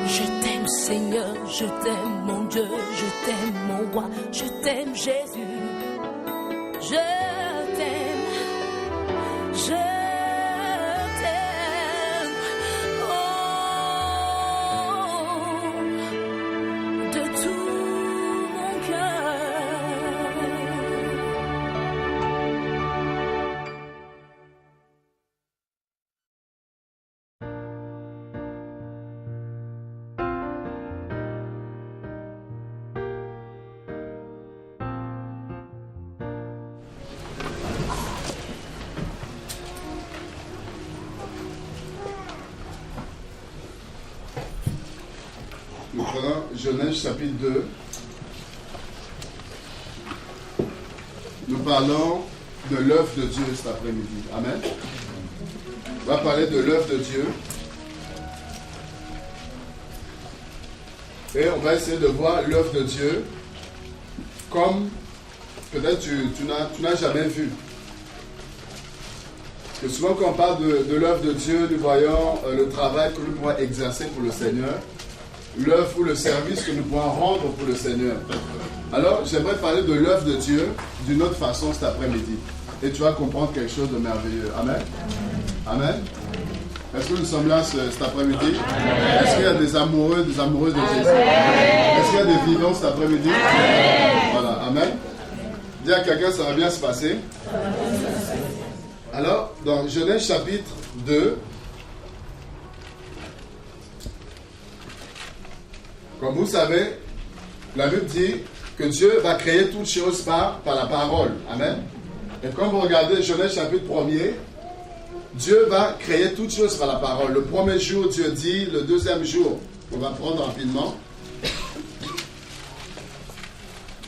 Je t'aime Seigneur, je t'aime mon Dieu, je t'aime mon roi, je t'aime Jésus. Je t'aime, je t'aime, oh, de tout mon cœur. Nous prenons Genèse chapitre 2. Nous parlons de l'œuvre de Dieu cet après-midi. Amen. On va parler de l'œuvre de Dieu. Et on va essayer de voir l'œuvre de Dieu comme peut-être tu n'as jamais vu. Parce que souvent quand on parle de l'œuvre de Dieu, nous voyons le travail que nous pouvons exercer pour le Seigneur, l'œuvre ou le service que nous pouvons rendre pour le Seigneur. Alors, j'aimerais parler de l'œuvre de Dieu d'une autre façon cet après-midi. Et tu vas comprendre quelque chose de merveilleux. Amen. Amen. Est-ce que nous sommes là cet après-midi? Est-ce qu'il y a des amoureux, des amoureuses de Jésus? Est-ce qu'il y a des vivants cet après-midi? Voilà. Amen. Dis à quelqu'un, ça va bien se passer. Alors, dans Genèse chapitre 2, comme vous savez, la Bible dit que Dieu va créer toutes choses par la parole. Amen. Et quand vous regardez Genèse chapitre 1er, Dieu va créer toutes choses par la parole. Le premier jour, Dieu dit, le deuxième jour, on va prendre rapidement.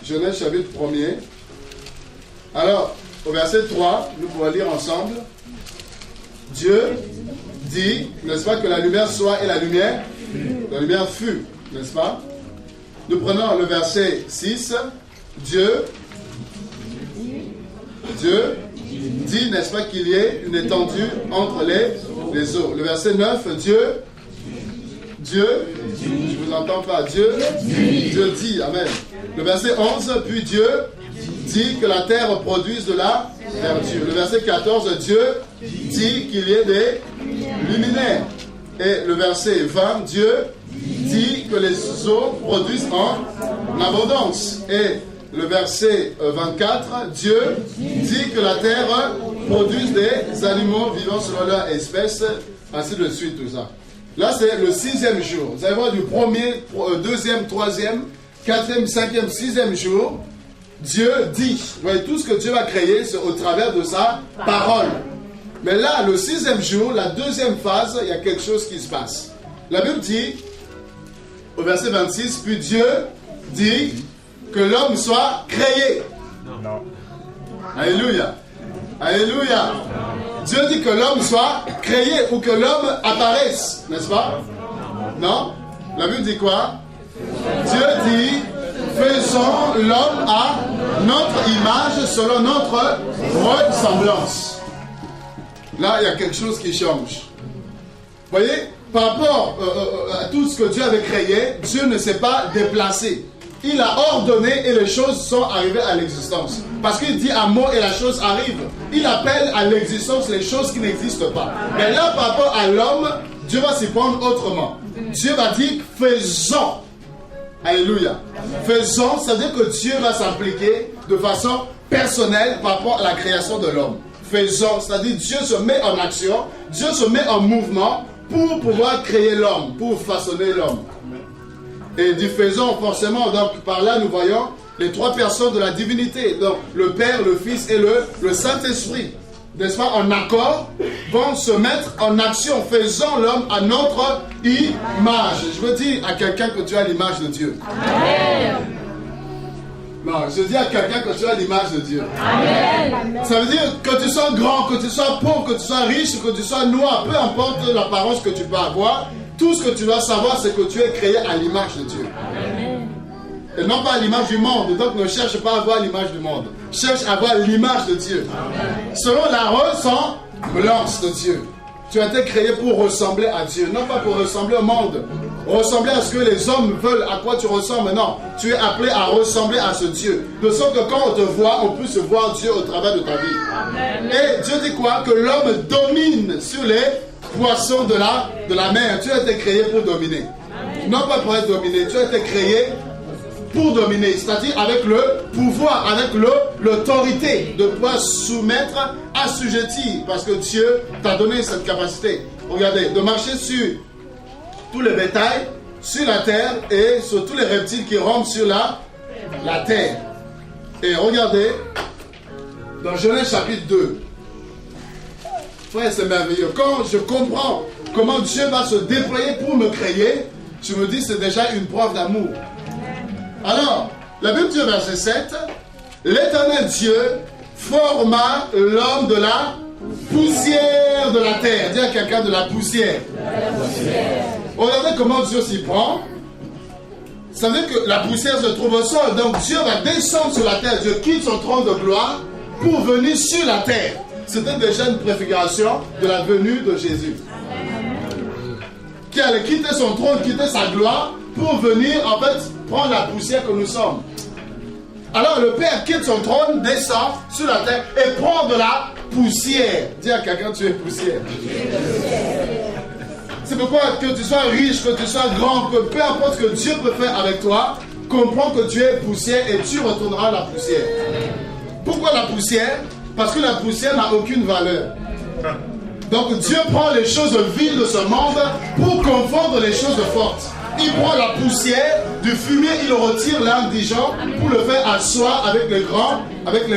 Genèse chapitre 1er. Alors, au verset 3, nous pourrons lire ensemble. Dieu dit, n'est-ce pas, que la lumière soit et la lumière fut. N'est-ce pas? Nous prenons le verset 6. Dieu dit, n'est-ce pas, qu'il y ait une étendue entre les eaux. Le verset 9, Dieu, je ne vous entends pas, Dieu dit, amen. Le verset 11, puis Dieu dit que la terre produise de la verdure. Le verset 14, Dieu dit qu'il y ait des luminaires. Et le verset 20, Dieu dit que les eaux produisent en abondance. Et le verset 24, Dieu dit que la terre produise des animaux vivants selon leur espèce, ainsi de suite, tout ça. Là, c'est le 6e jour. Vous allez voir du 1er, 2e, 3e, 4e, 5e, 6e jour, Dieu dit. Vous voyez, tout ce que Dieu va créer, c'est au travers de sa parole. Mais là, le 6e jour, la deuxième phase, il y a quelque chose qui se passe. La Bible dit, au verset 26, puis Dieu dit que l'homme soit créé. Non. Alléluia. Alléluia. Dieu dit que l'homme soit créé ou que l'homme apparaisse, n'est-ce pas? Non? La Bible dit quoi? Dieu dit, faisons l'homme à notre image selon notre ressemblance. Là, il y a quelque chose qui change. Vous voyez, par rapport à tout ce que Dieu avait créé, Dieu ne s'est pas déplacé. Il a ordonné et les choses sont arrivées à l'existence. Parce qu'il dit un mot et la chose arrive. Il appelle à l'existence les choses qui n'existent pas. Mais là, par rapport à l'homme, Dieu va s'y prendre autrement. Dieu va dire, faisons. Alléluia. Faisons, ça veut dire que Dieu va s'impliquer de façon personnelle par rapport à la création de l'homme. Faisons, c'est-à-dire Dieu se met en action, Dieu se met en mouvement pour pouvoir créer l'homme, pour façonner l'homme. Et du faisons, forcément, donc par là nous voyons les trois personnes de la divinité, donc le Père, le Fils et le Saint-Esprit, n'est-ce pas, en accord, vont se mettre en action. Faisons l'homme à notre image. Je veux dire à quelqu'un que tu as l'image de Dieu. Amen. Non, je dis à quelqu'un que tu as l'image de Dieu. Amen. Ça veut dire que tu sois grand, que tu sois pauvre, que tu sois riche, que tu sois noir, peu importe l'apparence que tu peux avoir, tout ce que tu dois savoir, c'est que tu es créé à l'image de Dieu. Amen. Et non pas à l'image du monde. Donc ne cherche pas à avoir l'image du monde. Cherche à avoir l'image de Dieu. Amen. Selon la ressemblance de Dieu. Tu as été créé pour ressembler à Dieu, non pas pour ressembler au monde. Ressembler à ce que les hommes veulent, à quoi tu ressembles. Non, tu es appelé à ressembler à ce Dieu. De sorte que quand on te voit, on puisse voir Dieu au travers de ta vie. Amen. Et Dieu dit quoi? Que l'homme domine sur les poissons de la mer. Tu as été créé pour dominer. Amen. Non pas pour être dominé, tu as été créé pour dominer, c'est-à-dire avec le pouvoir, avec l'autorité de pouvoir soumettre, assujettir, parce que Dieu t'a donné cette capacité. Regardez, de marcher sur tout le bétail, sur la terre et sur tous les reptiles qui rampent sur la terre. Et regardez, dans Genèse chapitre 2, frère, c'est merveilleux. Quand je comprends comment Dieu va se déployer pour me créer, je me dis c'est déjà une preuve d'amour. Alors, la Bible dit au verset 7, l'Éternel Dieu forma l'homme de la poussière de la terre. Dis à quelqu'un de la poussière. Regardez comment Dieu s'y prend. Ça veut dire que la poussière se trouve au sol. Donc Dieu va descendre sur la terre. Dieu quitte son trône de gloire pour venir sur la terre. C'était déjà une préfiguration de la venue de Jésus. Qui allait quitter son trône, quitter sa gloire pour venir en fait prendre la poussière que nous sommes. Alors le Père quitte son trône, descend sur la terre et prend de la poussière. Dis à quelqu'un, tu es poussière. C'est pourquoi que tu sois riche, que tu sois grand, que peu importe ce que Dieu peut faire avec toi, comprends que tu es poussière et tu retourneras à la poussière. Pourquoi la poussière? Parce que la poussière n'a aucune valeur. Donc Dieu prend les choses viles de ce monde pour confondre les choses fortes. Il prend la poussière du fumier, il retire l'indigent pour le faire asseoir avec les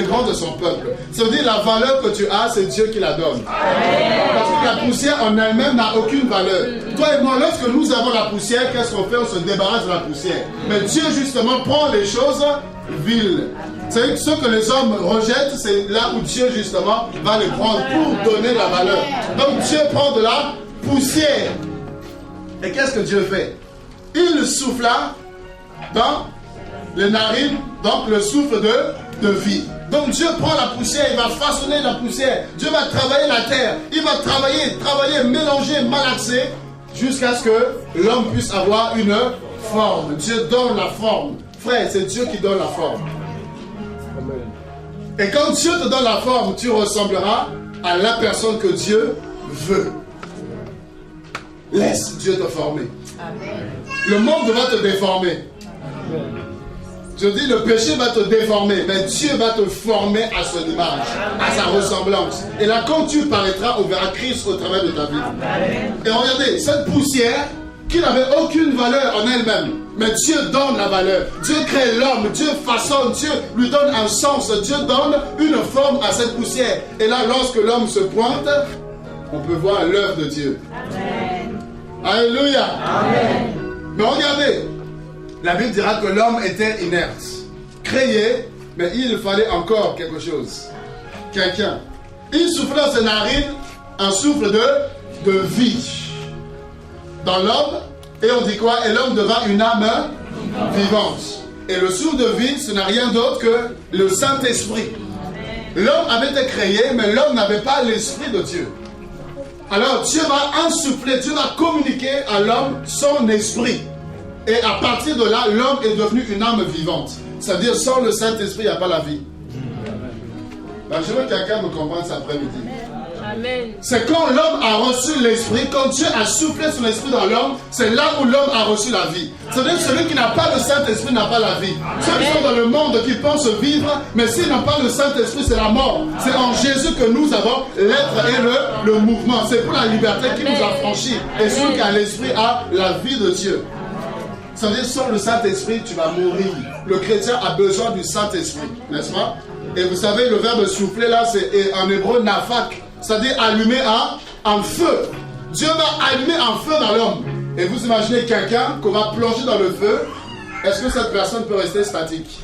grands de son peuple. Ça veut dire la valeur que tu as, c'est Dieu qui la donne. Parce que la poussière en elle-même n'a aucune valeur. Toi et moi, lorsque nous avons la poussière, qu'est-ce qu'on fait? On se débarrasse de la poussière. Mais Dieu justement prend les choses viles. C'est ce que les hommes rejettent, c'est là où Dieu justement va les prendre pour donner la valeur. Donc Dieu prend de la poussière. Et qu'est-ce que Dieu fait? Il souffla dans les narines, donc le souffle de vie. Donc Dieu prend la poussière, il va façonner la poussière. Dieu va travailler la terre. Il va travailler, mélanger, malaxer, jusqu'à ce que l'homme puisse avoir une forme. Dieu donne la forme. Frère, c'est Dieu qui donne la forme. Et quand Dieu te donne la forme, tu ressembleras à la personne que Dieu veut. Laisse Dieu te former. Amen. Le monde va te déformer. Je dis, le péché va te déformer, mais Dieu va te former à son image, à sa ressemblance. Et là, quand tu paraîtras, on verra Christ au travers de ta vie. Et regardez, cette poussière qui n'avait aucune valeur en elle-même, mais Dieu donne la valeur. Dieu crée l'homme, Dieu façonne, Dieu lui donne un sens, Dieu donne une forme à cette poussière. Et là, lorsque l'homme se pointe, on peut voir l'œuvre de Dieu. Amen. Alléluia. Amen. Mais regardez, la Bible dira que l'homme était inerte, créé, mais il fallait encore quelque chose. Quelqu'un. Il soufflait dans ses narines un souffle de vie dans l'homme, et on dit quoi? Et l'homme devint une âme vivante. Et le souffle de vie, ce n'est rien d'autre que le Saint-Esprit. L'homme avait été créé, mais l'homme n'avait pas l'Esprit de Dieu. Alors Dieu va insuffler, Dieu va communiquer à l'homme son esprit. Et à partir de là, l'homme est devenu une âme vivante. C'est-à-dire, sans le Saint-Esprit, il n'y a pas la vie. Ben, je veux que quelqu'un me comprenne cet après-midi. Amen. C'est quand l'homme a reçu l'esprit, quand Dieu a soufflé son esprit dans l'homme, c'est là où l'homme a reçu la vie. C'est-à-dire que celui qui n'a pas le Saint-Esprit n'a pas la vie. Ceux qui sont dans le monde, qui pensent vivre, mais s'ils n'ont pas le Saint-Esprit, c'est la mort. C'est en Jésus que nous avons l'être et le mouvement. C'est pour la liberté qui nous a franchis. Et celui qui a l'esprit a la vie de Dieu. C'est-à-dire, sans le Saint-Esprit, tu vas mourir. Le chrétien a besoin du Saint-Esprit, n'est-ce pas? Et vous savez, le verbe souffler là, c'est en hébreu nafak. C'est-à-dire allumer un feu. Dieu va allumer un feu dans l'homme. Et vous imaginez quelqu'un qu'on va plonger dans le feu. Est-ce que cette personne peut rester statique?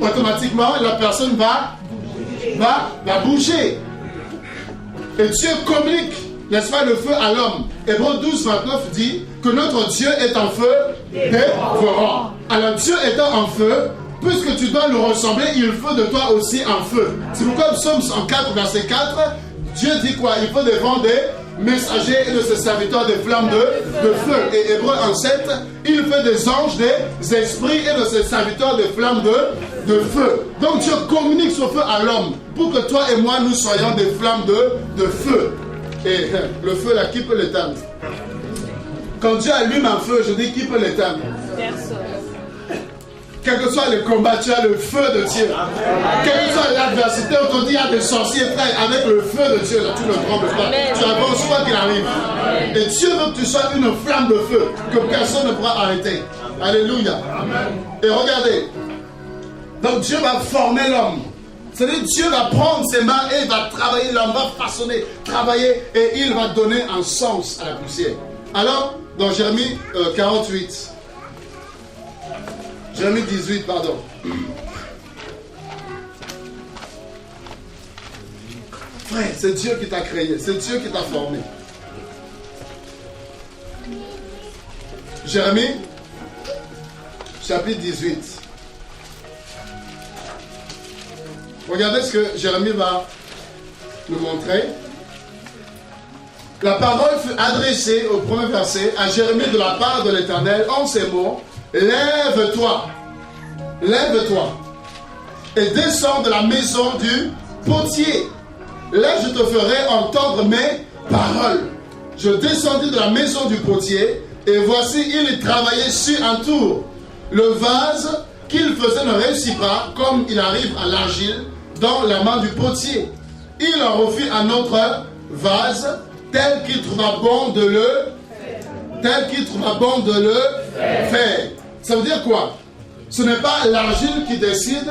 Automatiquement, la personne va bouger. Et Dieu communique, n'est-ce pas, le feu à l'homme. Hébreu 12, 29 dit que notre Dieu est un feu dévorant. Alors Dieu étant un feu, puisque tu dois le ressembler, il faut de toi aussi un feu. C'est pourquoi Psaume 104, verset 4, Dieu dit quoi? Il faut des vents des messagers et de ses serviteurs des flammes de feu. Et Hébreux 1:7, il fait des anges, des esprits et de ses serviteurs des flammes de feu. Donc Dieu communique ce feu à l'homme pour que toi et moi nous soyons des flammes de feu. Et le feu là, qui peut l'éteindre? Quand Dieu allume un feu, je dis qui peut l'éteindre? Personne. Quel que soit le combat, tu as le feu de Dieu. Quelle que soit l'adversité, on te dit il y a des sorciers, frère, avec le feu de Dieu, là, tu ne trembles pas. Tu avances quoi qu'il arrive. Et Dieu veut que tu sois une flamme de feu, que personne ne pourra arrêter. Alléluia. Et regardez, donc Dieu va former l'homme. C'est-à-dire Dieu va prendre ses mains et il va travailler, l'homme va façonner, travailler, et il va donner un sens à la poussière. Alors, dans Jérémie 48, Jérémie 18, pardon. Frère, c'est Dieu qui t'a créé, c'est Dieu qui t'a formé. Jérémie, chapitre 18. Regardez ce que Jérémie va nous montrer. La parole fut adressée au premier verset à Jérémie de la part de l'Éternel en ces mots. Lève-toi, lève-toi, et descends de la maison du potier. Là, je te ferai entendre mes paroles. Je descendis de la maison du potier, et voici, il travaillait sur un tour. Le vase qu'il faisait ne réussit pas, comme il arrive à l'argile dans la main du potier. Il en refit un autre vase, tel qu'il trouva bon de le faire. Ça veut dire quoi? Ce n'est pas l'argile qui décide,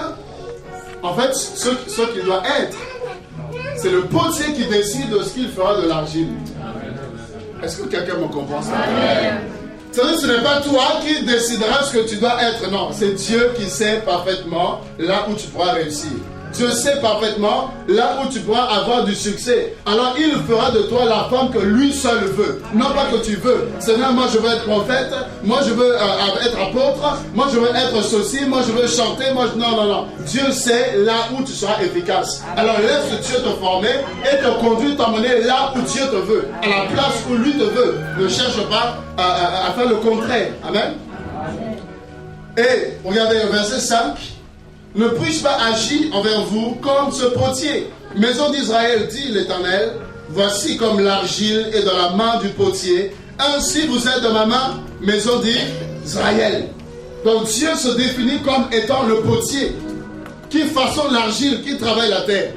en fait, ce qu'il doit être. C'est le potier qui décide de ce qu'il fera de l'argile. Est-ce que quelqu'un me comprend ça? C'est-à-dire, ce n'est pas toi qui décideras ce que tu dois être. Non, c'est Dieu qui sait parfaitement là où tu pourras réussir. Dieu sait parfaitement là où tu pourras avoir du succès. Alors il fera de toi la femme que lui seul veut. Non pas que tu veux. Seigneur, moi je veux être prophète, moi je veux être apôtre, moi je veux être ceci, moi je veux chanter, non. Dieu sait là où tu seras efficace. Alors laisse Dieu te former et te conduire, t'emmener là où Dieu te veut, à la place où lui te veut. Ne cherche pas à faire le contraire. Amen. Et regardez le verset 5. Ne puis-je pas agir envers vous comme ce potier? Maison d'Israël, dit l'Éternel, voici comme l'argile est dans la main du potier, ainsi vous êtes dans ma main, maison d'Israël. Donc Dieu se définit comme étant le potier qui façonne l'argile, qui travaille la terre.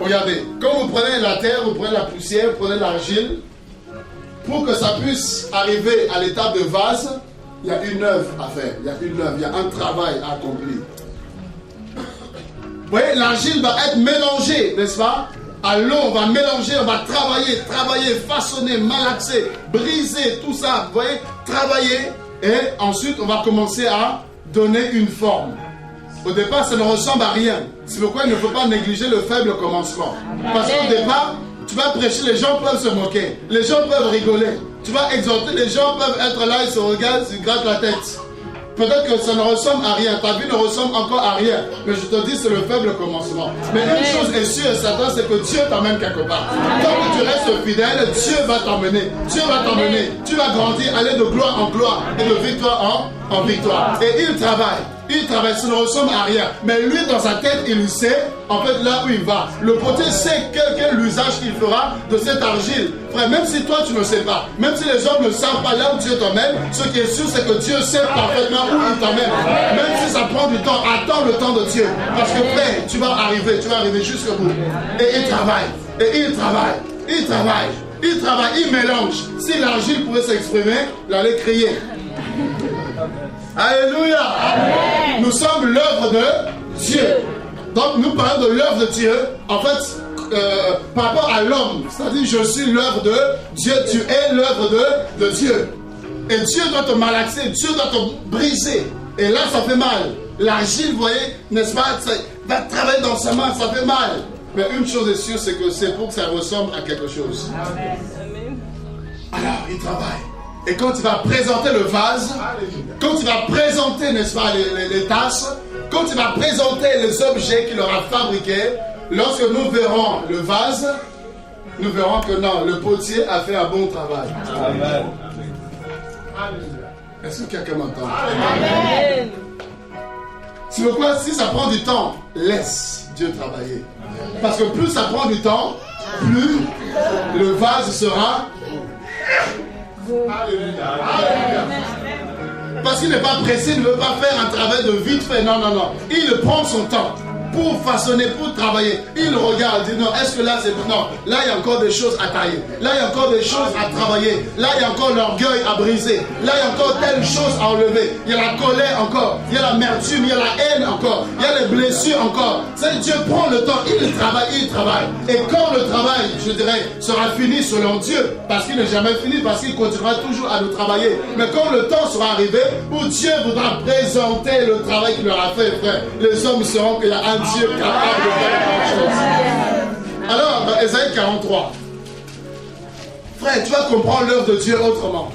Regardez, quand vous prenez la terre, vous prenez la poussière, vous prenez l'argile, pour que ça puisse arriver à l'étape de vase, il y a une œuvre à faire, il y a un travail à accomplir. Vous voyez, l'argile va être mélangée, n'est-ce pas? À l'eau, on va mélanger, on va travailler, façonner, malaxer, briser, tout ça. Vous voyez, travailler. Et ensuite, on va commencer à donner une forme. Au départ, ça ne ressemble à rien. C'est pourquoi il ne faut pas négliger le faible commencement. Parce qu'au départ, tu vas prêcher, les gens peuvent se moquer. Les gens peuvent rigoler. Tu vas exhorter, les gens peuvent être là, ils se regardent, ils se grattent la tête. Peut-être que ça ne ressemble à rien, ta vie ne ressemble encore à rien. Mais je te dis, c'est le faible commencement. Mais une chose est sûre et certaine, c'est que Dieu t'emmène quelque part. Tant que tu restes fidèle, Dieu va t'emmener. Dieu va t'emmener. Tu vas grandir, aller de gloire en gloire et de victoire en victoire. Et il travaille, ça ne ressemble à rien. Mais lui, dans sa tête, il sait, en fait, là où il va. Le potier sait quel usage qu'il fera de cette argile. Frère, même si toi, tu ne sais pas, même si les hommes ne savent pas là où Dieu t'emmène, ce qui est sûr, c'est que Dieu sait parfaitement où il t'emmène. Même si ça prend du temps, attends le temps de Dieu. Parce que, frère, tu vas arriver jusqu'au bout. Et il travaille, il mélange. Si l'argile pouvait s'exprimer, il allait crier. Alléluia. Amen. Nous sommes l'œuvre de Dieu. Donc nous parlons de l'œuvre de Dieu. En fait, par rapport à l'homme, c'est-à-dire je suis l'œuvre de Dieu, tu es l'œuvre de Dieu. Et Dieu doit te malaxer, Dieu doit te briser. Et là, ça fait mal. L'argile, vous voyez, n'est-ce pas, ça va travailler dans sa main, ça fait mal. Mais une chose est sûre, c'est que c'est pour que ça ressemble à quelque chose. Amen. Alors, il travaille. Et quand tu vas présenter le vase, quand tu vas présenter, n'est-ce pas, les tasses, quand tu vas présenter les objets qu'il aura fabriqués, lorsque nous verrons le vase, nous verrons que non, le potier a fait un bon travail. Amen. Est-ce que quelqu'un m'entend? Amen. C'est pourquoi si ça prend du temps, laisse Dieu travailler. Parce que plus ça prend du temps, plus le vase sera. Alléluia. Parce qu'il n'est pas pressé, il ne veut pas faire un travail de vite fait. Non, non, non. Il prend son temps pour façonner, pour travailler. Il regarde, il dit non, est-ce que là c'est... Non, là il y a encore des choses à tailler. Là il y a encore des choses à travailler. Là il y a encore l'orgueil à briser. Là il y a encore telle chose à enlever. Il y a la colère encore. Il y a l'amertume, il y a la haine encore. Il y a les blessures encore. C'est Dieu prend le temps, il travaille, il travaille. Et quand le travail, je dirais, sera fini selon Dieu, parce qu'il n'est jamais fini, parce qu'il continuera toujours à nous travailler. Mais quand le temps sera arrivé, où Dieu voudra présenter le travail qu'il leur a fait, frère, les hommes sauront qu'il y a un Dieu capable de faire quelque chose. Alors, dans Ésaïe 43, frère, tu vas comprendre l'œuvre de Dieu autrement.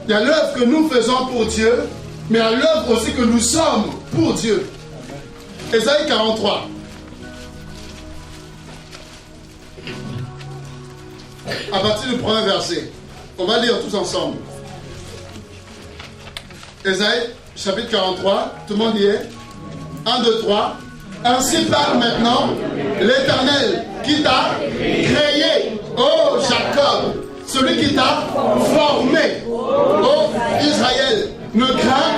Il y a l'œuvre que nous faisons pour Dieu, mais il y a l'œuvre aussi que nous sommes pour Dieu. Ésaïe 43. À partir du premier verset, on va lire tous ensemble. Ésaïe, chapitre 43, tout le monde y est? 1, 2, 3. Ainsi parle maintenant l'Éternel qui t'a créé, ô Jacob, celui qui t'a formé, ô Israël. Ne crains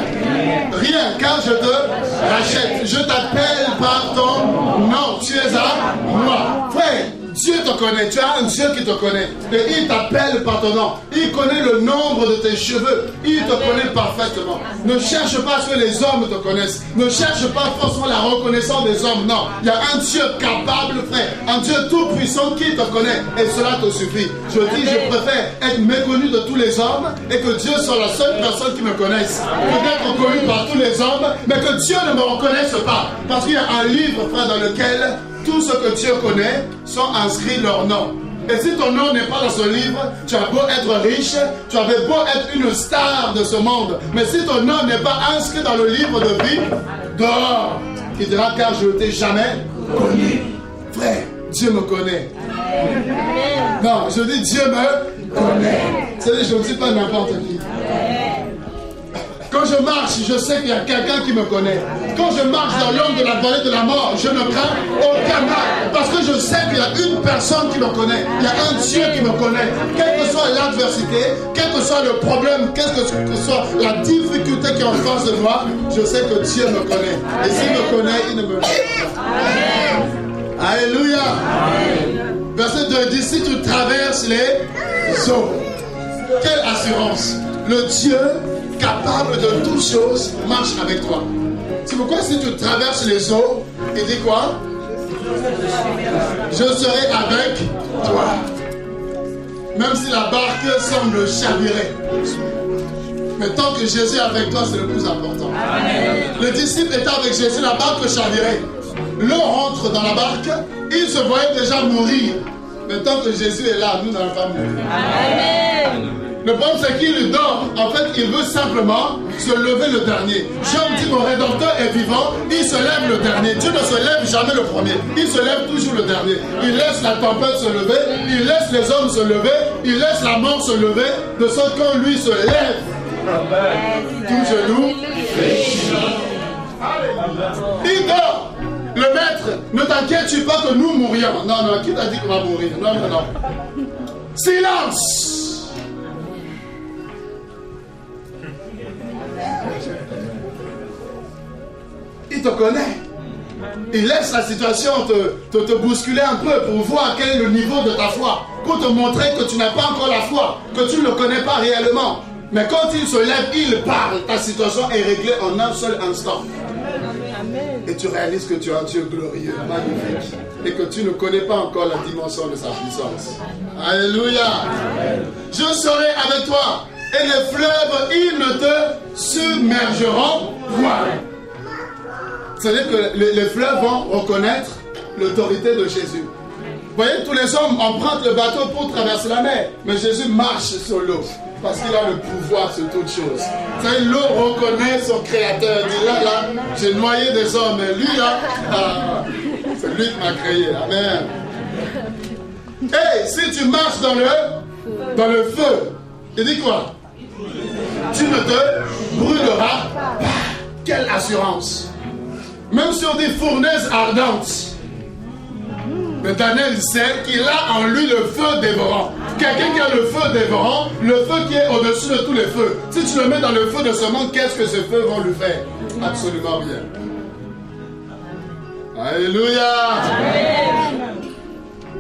rien, car je te rachète. Je t'appelle par ton nom. Tu es à moi. Frère, Dieu te connaît. Tu as un Dieu qui te connaît. Et il t'appelle par ton nom. Il connaît le nombre de tes cheveux. Il te connaît parfaitement. Ne cherche pas ce que les hommes te connaissent. Ne cherche pas forcément la reconnaissance des hommes. Non. Il y a un Dieu capable, frère. Un Dieu tout puissant qui te connaît. Et cela te suffit. Je dis, je préfère être méconnu de tous les hommes et que Dieu soit la seule personne qui me connaisse. Peut-être reconnu par tous les hommes, mais que Dieu ne me reconnaisse pas. Parce qu'il y a un livre, frère, dans lequel tous ceux que Dieu connaît sont inscrits leur nom. Et si ton nom n'est pas dans ce livre, tu as beau être riche, tu avais beau être une star de ce monde, mais si ton nom n'est pas inscrit dans le livre de vie, dehors, il dira car je ne t'ai jamais connu. Frère, Dieu me connaît. Non, je dis Dieu me connaît. C'est-à-dire, je ne dis pas n'importe qui. Quand je marche, je sais qu'il y a quelqu'un qui me connaît. Quand je marche dans l'ombre de la vallée de la mort, je ne crains aucun mal. Parce que je sais qu'il y a une personne qui me connaît. Il y a un Dieu qui me connaît. Quelle que soit l'adversité, quel que soit le problème, quelle que soit la difficulté qui est en face de moi, je sais que Dieu me connaît. Et s'il me connaît, il ne me connaît pas. Alléluia. Verset 2 dit, si tu traverses les eaux, quelle assurance. Le Dieu capable de toutes choses marche avec toi. C'est pourquoi si tu traverses les eaux, il dit quoi? Je serai avec toi. Même si la barque semble chavirer. Mais tant que Jésus est avec toi, c'est le plus important. Le disciple était avec Jésus, la barque chavirait. L'eau rentre dans la barque, il se voyait déjà mourir. Mais tant que Jésus est là, nous n'allons pas mourir. Amen. Le problème, c'est qu'il dort. En fait, il veut simplement se lever le dernier. Job dit, mon rédempteur est vivant, il se lève le dernier. Dieu ne se lève jamais le premier. Il se lève toujours le dernier. Il laisse la tempête se lever, il laisse les hommes se lever, il laisse la mort se lever, de sorte quand lui se lève. Tout genou. Il dort. Le maître, ne t'inquiète-tu pas que nous mourions. Non, non, qui t'a dit qu'on va mourir? Non, non, non. Silence. Il te connaît. Il laisse la situation te bousculer un peu pour voir quel est le niveau de ta foi. Pour te montrer que tu n'as pas encore la foi, que tu ne le connais pas réellement. Mais quand il se lève, il parle. Ta situation est réglée en un seul instant. Et tu réalises que tu as un Dieu glorieux, magnifique. Et que tu ne connais pas encore la dimension de sa puissance. Alléluia. Je serai avec toi. Et les fleuves, ils ne te submergeront point. C'est-à-dire que les fleuves vont reconnaître l'autorité de Jésus. Vous voyez, tous les hommes empruntent le bateau pour traverser la mer. Mais Jésus marche sur l'eau. Parce qu'il a le pouvoir sur toutes choses. C'est l'eau reconnaît son créateur. Il dit là, j'ai noyé des hommes. Mais lui, là, c'est lui qui m'a créé. Amen. Hey, si tu marches dans le feu, il dit quoi? Tu ne te brûleras pas. Quelle assurance! Même sur des fournaises ardentes. Mais Daniel sait qu'il a en lui le feu dévorant. Quelqu'un qui a le feu dévorant, le feu qui est au-dessus de tous les feux. Si tu le mets dans le feu de ce monde, qu'est-ce que ce feu va lui faire? Absolument rien. Alléluia. Amen.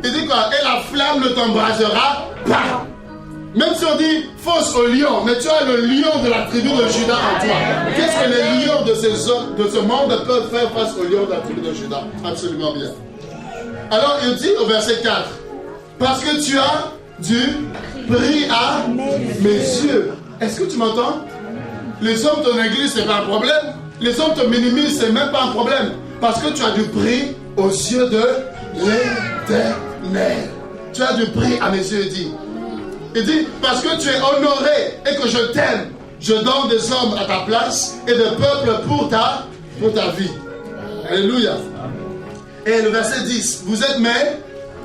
Il dit quoi? Et la flamme ne t'embrasera pas. Même si on dit fausse au lion, mais tu as le lion de la tribu de Juda en toi. Qu'est-ce que les lions de ce monde peuvent faire face au lion de la tribu de Juda? Absolument bien. Alors il dit au verset 4, parce que tu as du prix à mes yeux. Est-ce que tu m'entends? Les hommes de ton église, c'est pas un problème. Les hommes te minimisent, c'est même pas un problème. Parce que tu as du prix aux yeux de l'Éternel. Tu as du prix à mes yeux, il dit. Il dit, parce que tu es honoré et que je t'aime, je donne des hommes à ta place et des peuples pour ta vie. Alléluia. Et le verset 10, vous êtes mes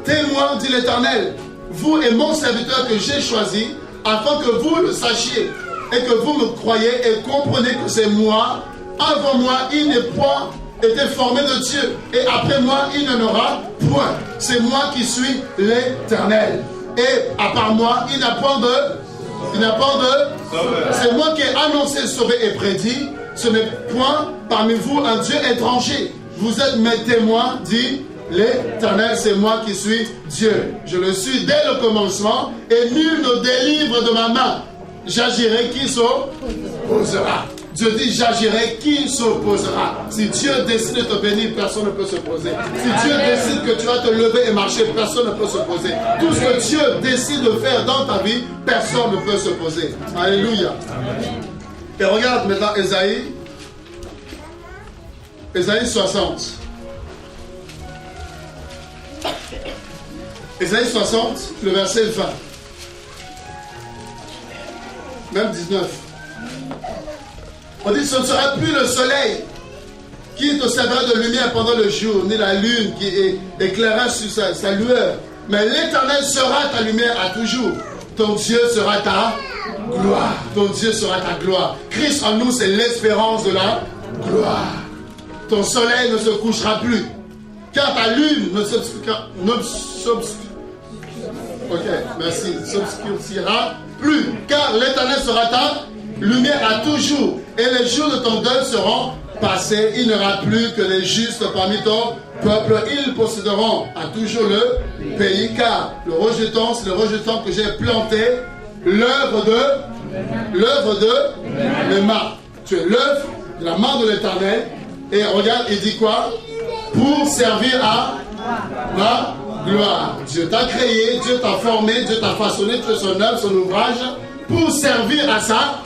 témoins, dit l'Éternel, vous et mon serviteur que j'ai choisi, afin que vous le sachiez et que vous me croyez et comprenez que c'est moi. Avant moi, il n'est point été formé de Dieu, et après moi, il n'en aura point. C'est moi qui suis l'Éternel. Et à part moi, il n'a pas de c'est moi qui ai annoncé, sauvé et prédit. Ce n'est point parmi vous un Dieu étranger. Vous êtes mes témoins, dit l'Éternel, c'est moi qui suis Dieu. Je le suis dès le commencement, et nul ne délivre de ma main. J'agirai, qui s'opposera? Dieu dit, j'agirai, qui s'opposera? Si Dieu décide de te bénir, personne ne peut s'opposer. Si Dieu décide que tu vas te lever et marcher, personne ne peut s'opposer. Tout ce que Dieu décide de faire dans ta vie, personne ne peut s'opposer. Alléluia. Et regarde maintenant Ésaïe 60. Ésaïe 60, le verset 20. Même 19. On dit, ce ne sera plus le soleil qui te servira de lumière pendant le jour, ni la lune qui éclairera sur sa lueur. Mais l'Éternel sera ta lumière à toujours. Ton Dieu sera ta gloire. Ton Dieu sera ta gloire. Christ en nous, c'est l'espérance de la gloire. Ton soleil ne se couchera plus, car ta lune ne s'obscurcira plus, car l'Éternel sera ta lumière à toujours, et les jours de ton deuil seront passés. Il n'y aura plus que les justes parmi ton peuple. Ils posséderont à toujours le pays, car le rejeton, c'est le rejeton que j'ai planté, l'œuvre de mes mains. Tu es l'œuvre de la main de l'Éternel. Et regarde, il dit quoi? Pour servir à ma gloire. Dieu t'a créé, Dieu t'a formé, Dieu t'a façonné, tu es son œuvre, son ouvrage, pour servir à sa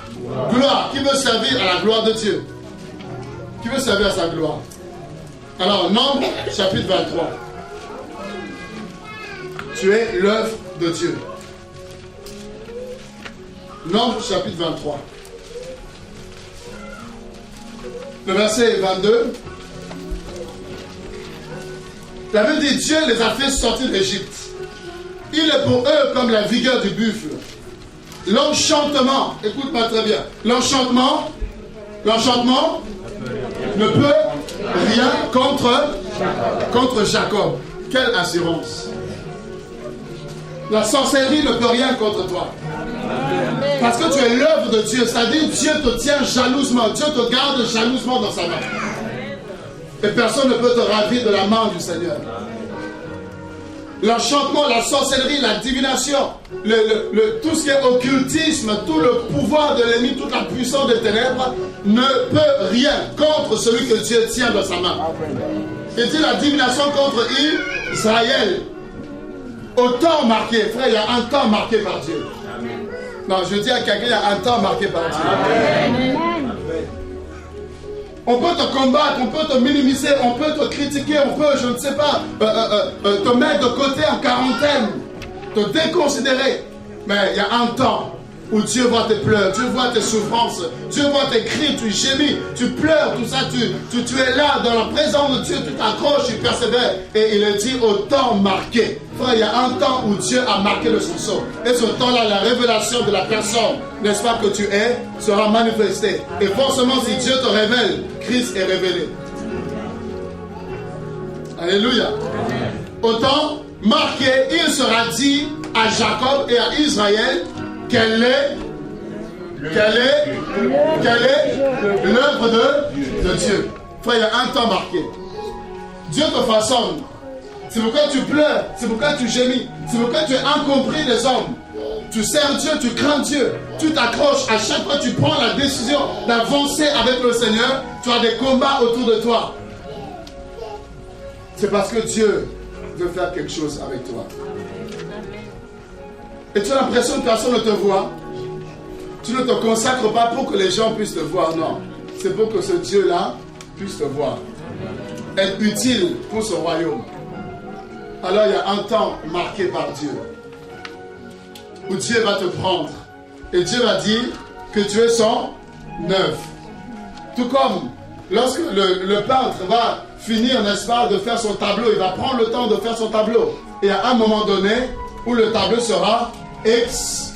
gloire. Qui veut servir à la gloire de Dieu? Qui veut servir à sa gloire? Alors, Nombre, chapitre 23. Tu es l'œuvre de Dieu. Nombre, chapitre 23. Le verset 22. La Bible dit, Dieu les a fait sortir d'Égypte. Il est pour eux comme la vigueur du buffle. L'enchantement, écoute-moi très bien, l'enchantement ne peut rien contre Jacob. Quelle assurance. La sorcellerie ne peut rien contre toi. Parce que tu es l'œuvre de Dieu, c'est-à-dire Dieu te tient jalousement, Dieu te garde jalousement dans sa main. Et personne ne peut te ravir de la main du Seigneur. L'enchantement, la sorcellerie, la divination, tout ce qui est occultisme, tout le pouvoir de l'ennemi, toute la puissance des ténèbres ne peut rien contre celui que Dieu tient dans sa main. Il dit la divination contre Israël. Au temps marqué, frère, il y a un temps marqué par Dieu. Non, je dis à quelqu'un, il y a un temps marqué par Dieu. Amen. On peut te combattre, on peut te minimiser, on peut te critiquer, on peut, je ne sais pas, te mettre de côté en quarantaine, te déconsidérer. Mais il y a un temps où Dieu voit tes pleurs, Dieu voit tes souffrances, Dieu voit tes cris, tu gémis, tu pleures, tout ça, tu es là, dans la présence de Dieu, tu t'accroches, tu persévères. Et il est dit au temps marqué. Frère, il y a un temps où Dieu a marqué le sursaut. Et ce temps-là, la révélation de la personne, n'est-ce pas, que tu es, sera manifestée. Et forcément, si Dieu te révèle, Christ est révélé. Alléluia. Au temps marqué, il sera dit à Jacob et à Israël quelle est l'œuvre de Dieu. Frère, il y a un temps marqué. Dieu te façonne. C'est pourquoi tu pleures, c'est pourquoi tu gémis, c'est pourquoi tu es incompris des hommes. Tu sers Dieu, tu crains Dieu, tu t'accroches. À chaque fois que tu prends la décision d'avancer avec le Seigneur, tu as des combats autour de toi. C'est parce que Dieu veut faire quelque chose avec toi. Et tu as l'impression que personne ne te voit. Tu ne te consacres pas pour que les gens puissent te voir, non. C'est pour que ce Dieu-là puisse te voir. Être utile pour ce royaume. Alors il y a un temps marqué par Dieu. Où Dieu va te prendre. Et Dieu va dire que tu es son œuvre. Tout comme lorsque le peintre va finir, n'est-ce pas, de faire son tableau, il va prendre le temps de faire son tableau. Et à un moment donné, où le tableau sera exposé.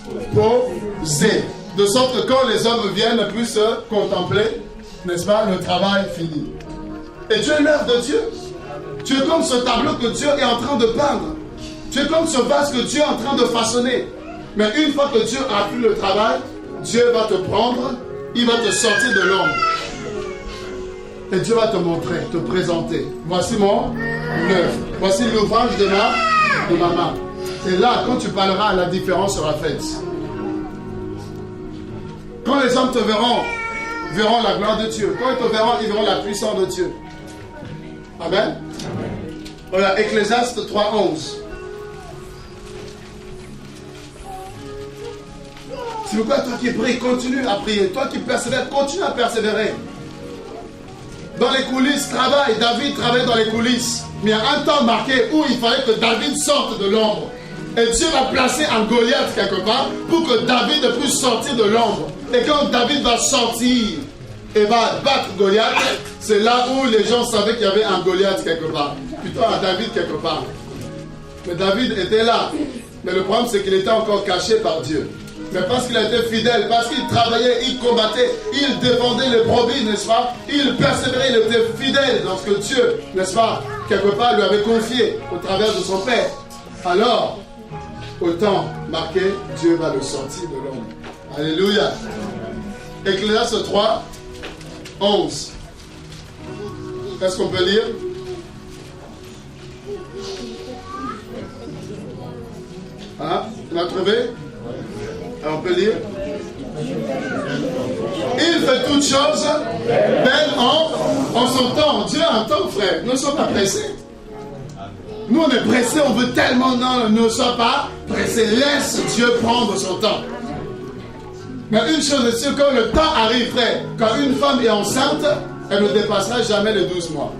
De sorte que quand les hommes viennent, ne puissent se contempler, n'est-ce pas, le travail fini. Et tu es l'œuvre de Dieu. Tu es comme ce tableau que Dieu est en train de peindre. Tu es comme ce vase que Dieu est en train de façonner. Mais une fois que Dieu a fait le travail, Dieu va te prendre, il va te sortir de l'ombre. Et Dieu va te montrer, te présenter. Voici mon œuvre. Voici l'ouvrage de ma main. Et là, quand tu parleras, la différence sera faite. Quand les hommes te verront la gloire de Dieu. Quand ils te verront, ils verront la puissance de Dieu. Amen. Voilà, Ecclésiaste 3:11. C'est pourquoi toi qui pries, continue à prier. Toi qui persévères, continue à persévérer. Dans les coulisses, travaille. David travaille dans les coulisses. Mais il y a un temps marqué où il fallait que David sorte de l'ombre. Et Dieu va placer un Goliath quelque part pour que David puisse sortir de l'ombre. Et quand David va sortir et va battre Goliath, c'est là où les gens savaient qu'il y avait un Goliath quelque part. Plutôt un David quelque part. Mais David était là. Mais le problème, c'est qu'il était encore caché par Dieu. Mais parce qu'il était fidèle, parce qu'il travaillait, il combattait, il défendait les brebis, n'est-ce pas? Il persévérait, il était fidèle dans ce que Dieu, n'est-ce pas, quelque part lui avait confié au travers de son Père. Alors, au temps marqué, Dieu va le sortir de l'ombre. Alléluia. Ecclésiaste 3:11. Est-ce qu'on peut lire? Hein? On a trouvé? Alors on peut lire. Il fait toutes choses belles en son temps. Dieu a un temps, frère. Nous ne sommes pas pressés. Nous on est pressés, on veut tellement. Non, ne sois pas pressés. Laisse Dieu prendre son temps. Mais une chose est sûre, quand le temps arrive, frère, quand une femme est enceinte, elle ne dépassera jamais les 12 mois.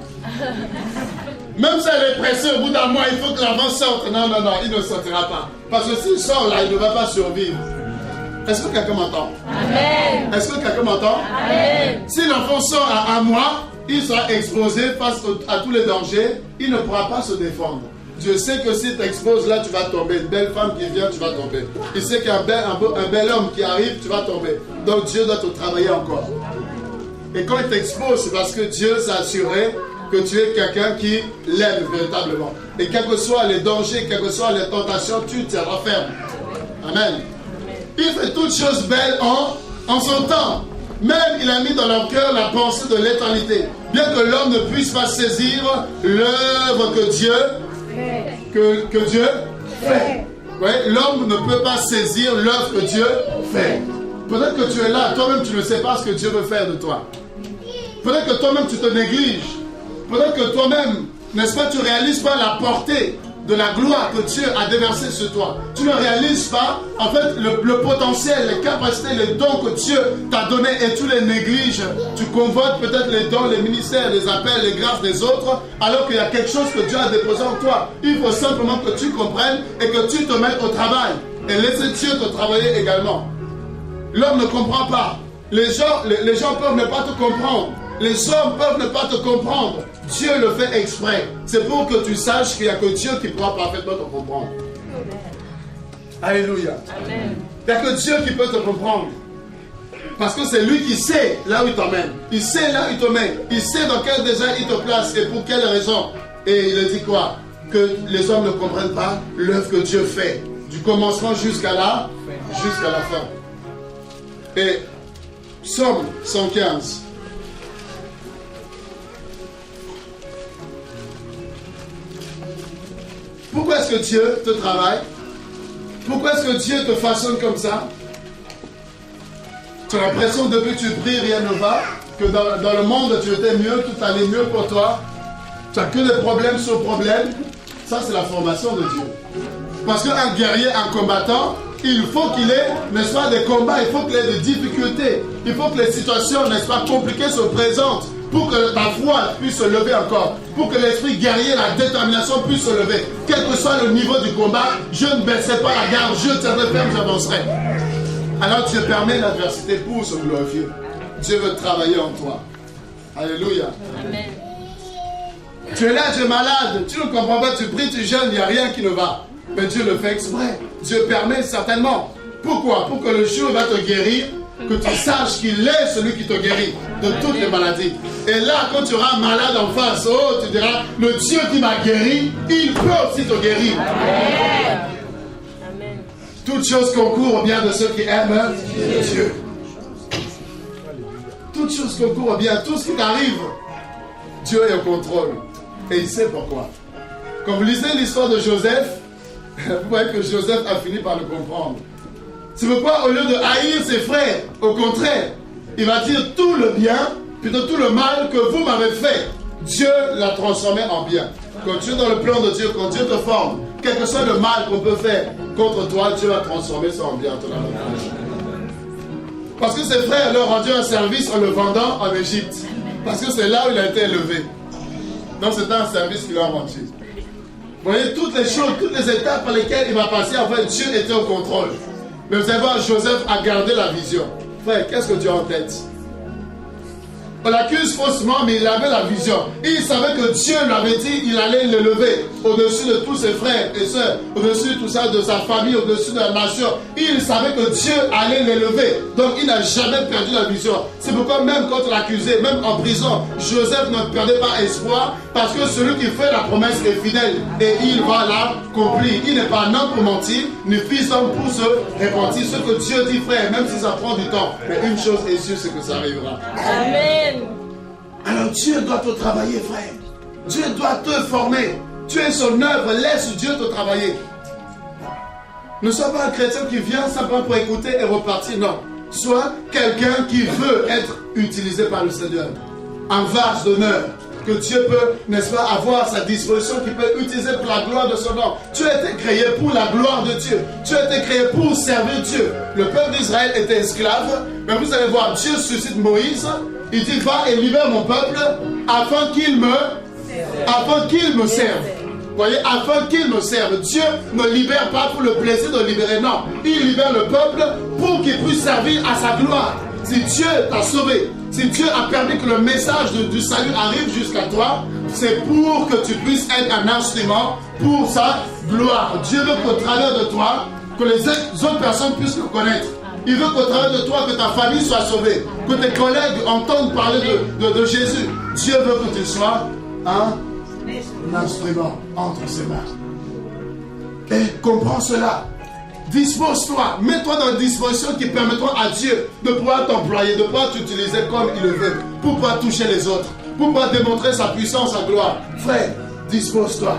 Même si elle est pressée, au bout d'un mois, il faut que l'enfant sorte. Non, il ne sortira pas. Parce que s'il sort là, il ne va pas survivre. Est-ce que quelqu'un m'entend? Amen. Est-ce que quelqu'un m'entend? Amen. Si l'enfant sort à un mois, il sera exposé face à tous les dangers. Il ne pourra pas se défendre. Dieu sait que si tu t'exposes là, tu vas tomber. Une belle femme qui vient, tu vas tomber. Il sait qu'il y a un bel homme qui arrive, tu vas tomber. Donc Dieu doit te travailler encore. Et quand il t'expose, c'est parce que Dieu s'est assuré que tu es quelqu'un qui l'aime véritablement. Et quels que soient les dangers, quelles que soient les tentations, tu te refermes. Amen. Il fait toutes choses belles en son temps. Même il a mis dans leur cœur la pensée de l'éternité. Bien que l'homme ne puisse pas saisir l'œuvre que Dieu fait. Ouais, l'homme ne peut pas saisir l'œuvre que Dieu fait. Peut-être que tu es là, toi-même tu ne sais pas ce que Dieu veut faire de toi. Peut-être que toi-même tu te négliges. Peut-être que toi-même, n'est-ce pas, tu ne réalises pas la portée de la gloire que Dieu a déversée sur toi. Tu ne réalises pas, en fait, le potentiel, les capacités, les dons que Dieu t'a donnés et tu les négliges. Tu convoites peut-être les dons, les ministères, les appels, les grâces des autres, alors qu'il y a quelque chose que Dieu a déposé en toi. Il faut simplement que tu comprennes et que tu te mettes au travail. Et laisser Dieu te travailler également. L'homme ne comprend pas. Les gens peuvent ne pas te comprendre. Les hommes peuvent ne pas te comprendre. Dieu le fait exprès. C'est pour que tu saches qu'il n'y a que Dieu qui pourra parfaitement te comprendre. Alléluia. Amen. Il n'y a que Dieu qui peut te comprendre. Parce que c'est lui qui sait là où il t'emmène. Il sait là où il te met. Il sait dans quel désert il te place et pour quelle raison. Et il dit quoi? Que les hommes ne comprennent pas l'œuvre que Dieu fait. Du commencement jusqu'à la fin. Et Psaume 115. Pourquoi est-ce que Dieu te travaille? Pourquoi est-ce que Dieu te façonne comme ça? Tu as l'impression que depuis que tu pries, rien ne va, que dans le monde tu étais mieux, tout allait mieux pour toi. Tu n'as que des problèmes sur problèmes. Ça, c'est la formation de Dieu. Parce qu'un guerrier, un combattant, il faut qu'il ait, n'est-ce pas, des combats, il faut qu'il ait des difficultés. Il faut que les situations, n'est-ce pas, compliquées se présentent pour que ta foi puisse se lever encore. Pour que l'esprit guerrier, la détermination puisse se lever. Quel que soit le niveau du combat, je ne baisserai pas la garde, je tiendrai ferme, j'avancerai. Alors Dieu permet l'adversité pour se glorifier. Dieu veut travailler en toi. Alléluia. Amen. Tu es là, tu es malade, tu ne comprends pas, tu pries, tu jeûnes, il n'y a rien qui ne va. Mais Dieu le fait exprès. Dieu permet certainement. Pourquoi? Pour que le jour va te guérir, que tu saches qu'il est celui qui te guérit de toutes les maladies. Et là, quand tu auras un malade en face, oh, tu diras, le Dieu qui m'a guéri, il peut aussi te guérir. Amen. Amen. Toutes choses concourent au bien de ceux qui aiment Dieu. Toutes choses concourent au bien. Tout ce qui t'arrive, Dieu est au contrôle. Et il sait pourquoi. Quand vous lisez l'histoire de Joseph, vous voyez que Joseph a fini par le comprendre. C'est pourquoi au lieu de haïr ses frères, au contraire, il va dire tout le bien, plutôt tout le mal que vous m'avez fait. Dieu l'a transformé en bien. Quand tu es dans le plan de Dieu, quand Dieu te forme, quel que soit le mal qu'on peut faire contre toi, Dieu va transformer ça en bien. Parce que ses frères leur ont rendu un service en le vendant en Égypte. Parce que c'est là où il a été élevé. Donc c'était un service qu'il leur a rendu. Vous voyez, toutes les choses, toutes les étapes par lesquelles il va passer, en fait, Dieu était au contrôle. Mais vous allez voir, Joseph a gardé la vision. Frère, qu'est-ce que Dieu a en tête? On l'accuse faussement, mais il avait la vision. Il savait que Dieu lui avait dit qu'il allait l'élever au-dessus de tous ses frères et sœurs, au-dessus de tout ça, de sa famille, au-dessus de la nation. Il savait que Dieu allait l'élever. Donc il n'a jamais perdu la vision. C'est pourquoi même quand on l'accusait, même en prison, Joseph ne perdait pas espoir, parce que celui qui fait la promesse est fidèle et il va l'accomplir. Il n'est pas un homme pour mentir, ni fils d'homme pour se repentir. Ce que Dieu dit, frère, même si ça prend du temps, mais une chose est sûre, c'est que ça arrivera. Amen. Alors Dieu doit te travailler, frère. Dieu doit te former. Tu es son œuvre, laisse Dieu te travailler. Ne sois pas un chrétien qui vient simplement pour écouter et repartir, non. Sois quelqu'un qui veut être utilisé par le Seigneur. Un vase d'honneur que Dieu peut, n'est-ce pas, avoir à sa disposition, qui peut utiliser pour la gloire de son nom. Tu as été créé pour la gloire de Dieu. Tu as été créé pour servir Dieu. Le peuple d'Israël était esclave, mais vous allez voir, Dieu suscite Moïse. Il dit, va et libère mon peuple afin qu'il me serve. Vous voyez, afin qu'il me serve. Dieu ne libère pas pour le plaisir de libérer, non. Il libère le peuple pour qu'il puisse servir à sa gloire. Si Dieu t'a sauvé, si Dieu a permis que le message du salut arrive jusqu'à toi, c'est pour que tu puisses être un instrument pour sa gloire. Dieu veut qu'au travers de toi, que les autres personnes puissent le connaître. Il veut qu'au travers de toi, que ta famille soit sauvée, que tes collègues entendent parler de Jésus. Dieu veut que tu sois un instrument entre ses mains. Et comprends cela. Dispose-toi, mets-toi dans une disposition qui permettra à Dieu de pouvoir t'employer, de pouvoir t'utiliser comme il le veut, pour pouvoir toucher les autres, pour pouvoir démontrer sa puissance, sa gloire. Frère, dispose-toi.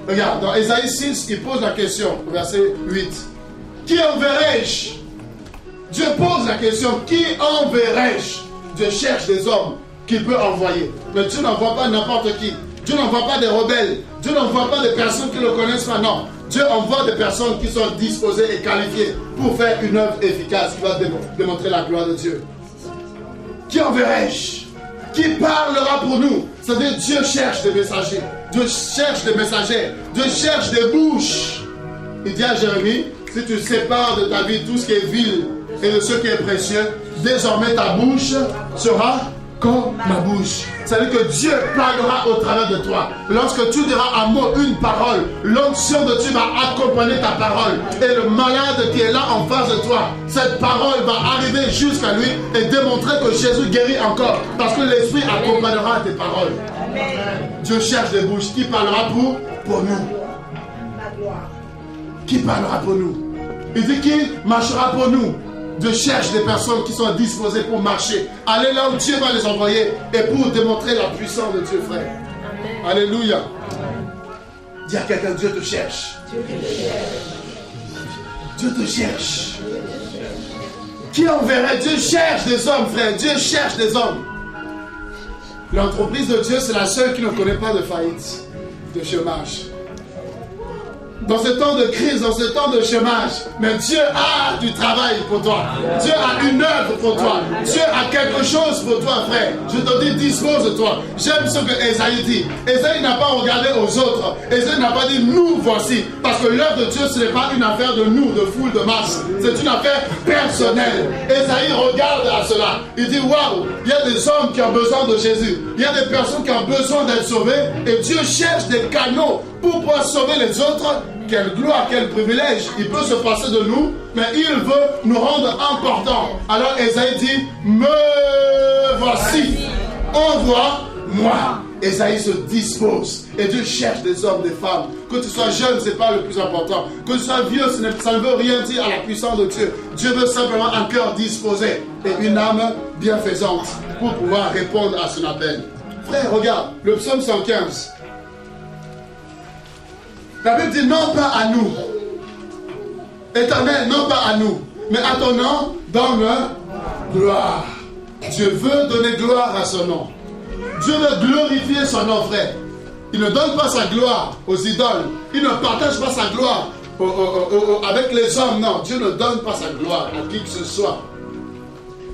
Regarde, dans Ésaïe 6, il pose la question, verset 8. Qui enverrai-je? Dieu pose la question, qui enverrai-je? Dieu cherche des hommes qu'il peut envoyer. Mais Dieu n'envoie pas n'importe qui. Dieu n'envoie pas des rebelles. Dieu n'envoie pas des personnes qui ne le connaissent pas, non. Dieu envoie des personnes qui sont disposées et qualifiées pour faire une œuvre efficace qui va démontrer la gloire de Dieu. Qui enverrai-je? Qui parlera pour nous? C'est-à-dire Dieu cherche des messagers. Dieu cherche des messagers. Dieu cherche des bouches. Il dit à Jérémie, si tu sépares de ta vie tout ce qui est vil et de ce qui est précieux, désormais ta bouche sera comme ma bouche. C'est-à-dire que Dieu parlera au travers de toi. Lorsque tu diras un mot, une parole, l'onction de Dieu va accompagner ta parole. Et le malade qui est là en face de toi, cette parole va arriver jusqu'à lui et démontrer que Jésus guérit encore. Parce que l'Esprit accompagnera tes paroles. Dieu cherche des bouches. Qui parlera pour nous? Qui parlera pour nous? Il dit qui marchera pour nous? Dieu cherche des personnes qui sont disposées pour marcher. Aller là où Dieu va les envoyer et pour démontrer la puissance de Dieu, frère. Amen. Alléluia. Dis à quelqu'un, Dieu te cherche. Dieu te cherche. Qui enverrait? Dieu cherche des hommes, frère. Dieu cherche des hommes. L'entreprise de Dieu, c'est la seule qui ne connaît pas de faillite, de chômage. Dans ce temps de crise, dans ce temps de chômage, mais Dieu a du travail pour toi. Dieu a une œuvre pour toi. Dieu a quelque chose pour toi, frère. Je te dis, dispose-toi. J'aime ce que Ésaïe dit. Ésaïe n'a pas regardé aux autres. Ésaïe n'a pas dit, nous voici. Parce que l'œuvre de Dieu, ce n'est pas une affaire de nous, de foule, de masse. C'est une affaire personnelle. Ésaïe regarde à cela. Il dit, waouh, il y a des hommes qui ont besoin de Jésus. Il y a des personnes qui ont besoin d'être sauvées. Et Dieu cherche des canaux pour pouvoir sauver les autres. Quelle gloire, quel privilège. Il peut se passer de nous, mais il veut nous rendre importants. Alors Ésaïe dit, me voici, envoie-moi. Ésaïe se dispose et Dieu cherche des hommes, des femmes. Que tu sois jeune, ce n'est pas le plus important. Que tu sois vieux, ça ne veut rien dire à la puissance de Dieu. Dieu veut simplement un cœur disposé et une âme bienfaisante pour pouvoir répondre à son appel. Frère, regarde, le psaume 115. La Bible dit non pas à nous, Éternel, non pas à nous, mais à ton nom, donne gloire. Dieu veut donner gloire à son nom. Dieu veut glorifier son nom, frère. Il ne donne pas sa gloire aux idoles. Il ne partage pas sa gloire avec les hommes. Non, Dieu ne donne pas sa gloire à qui que ce soit.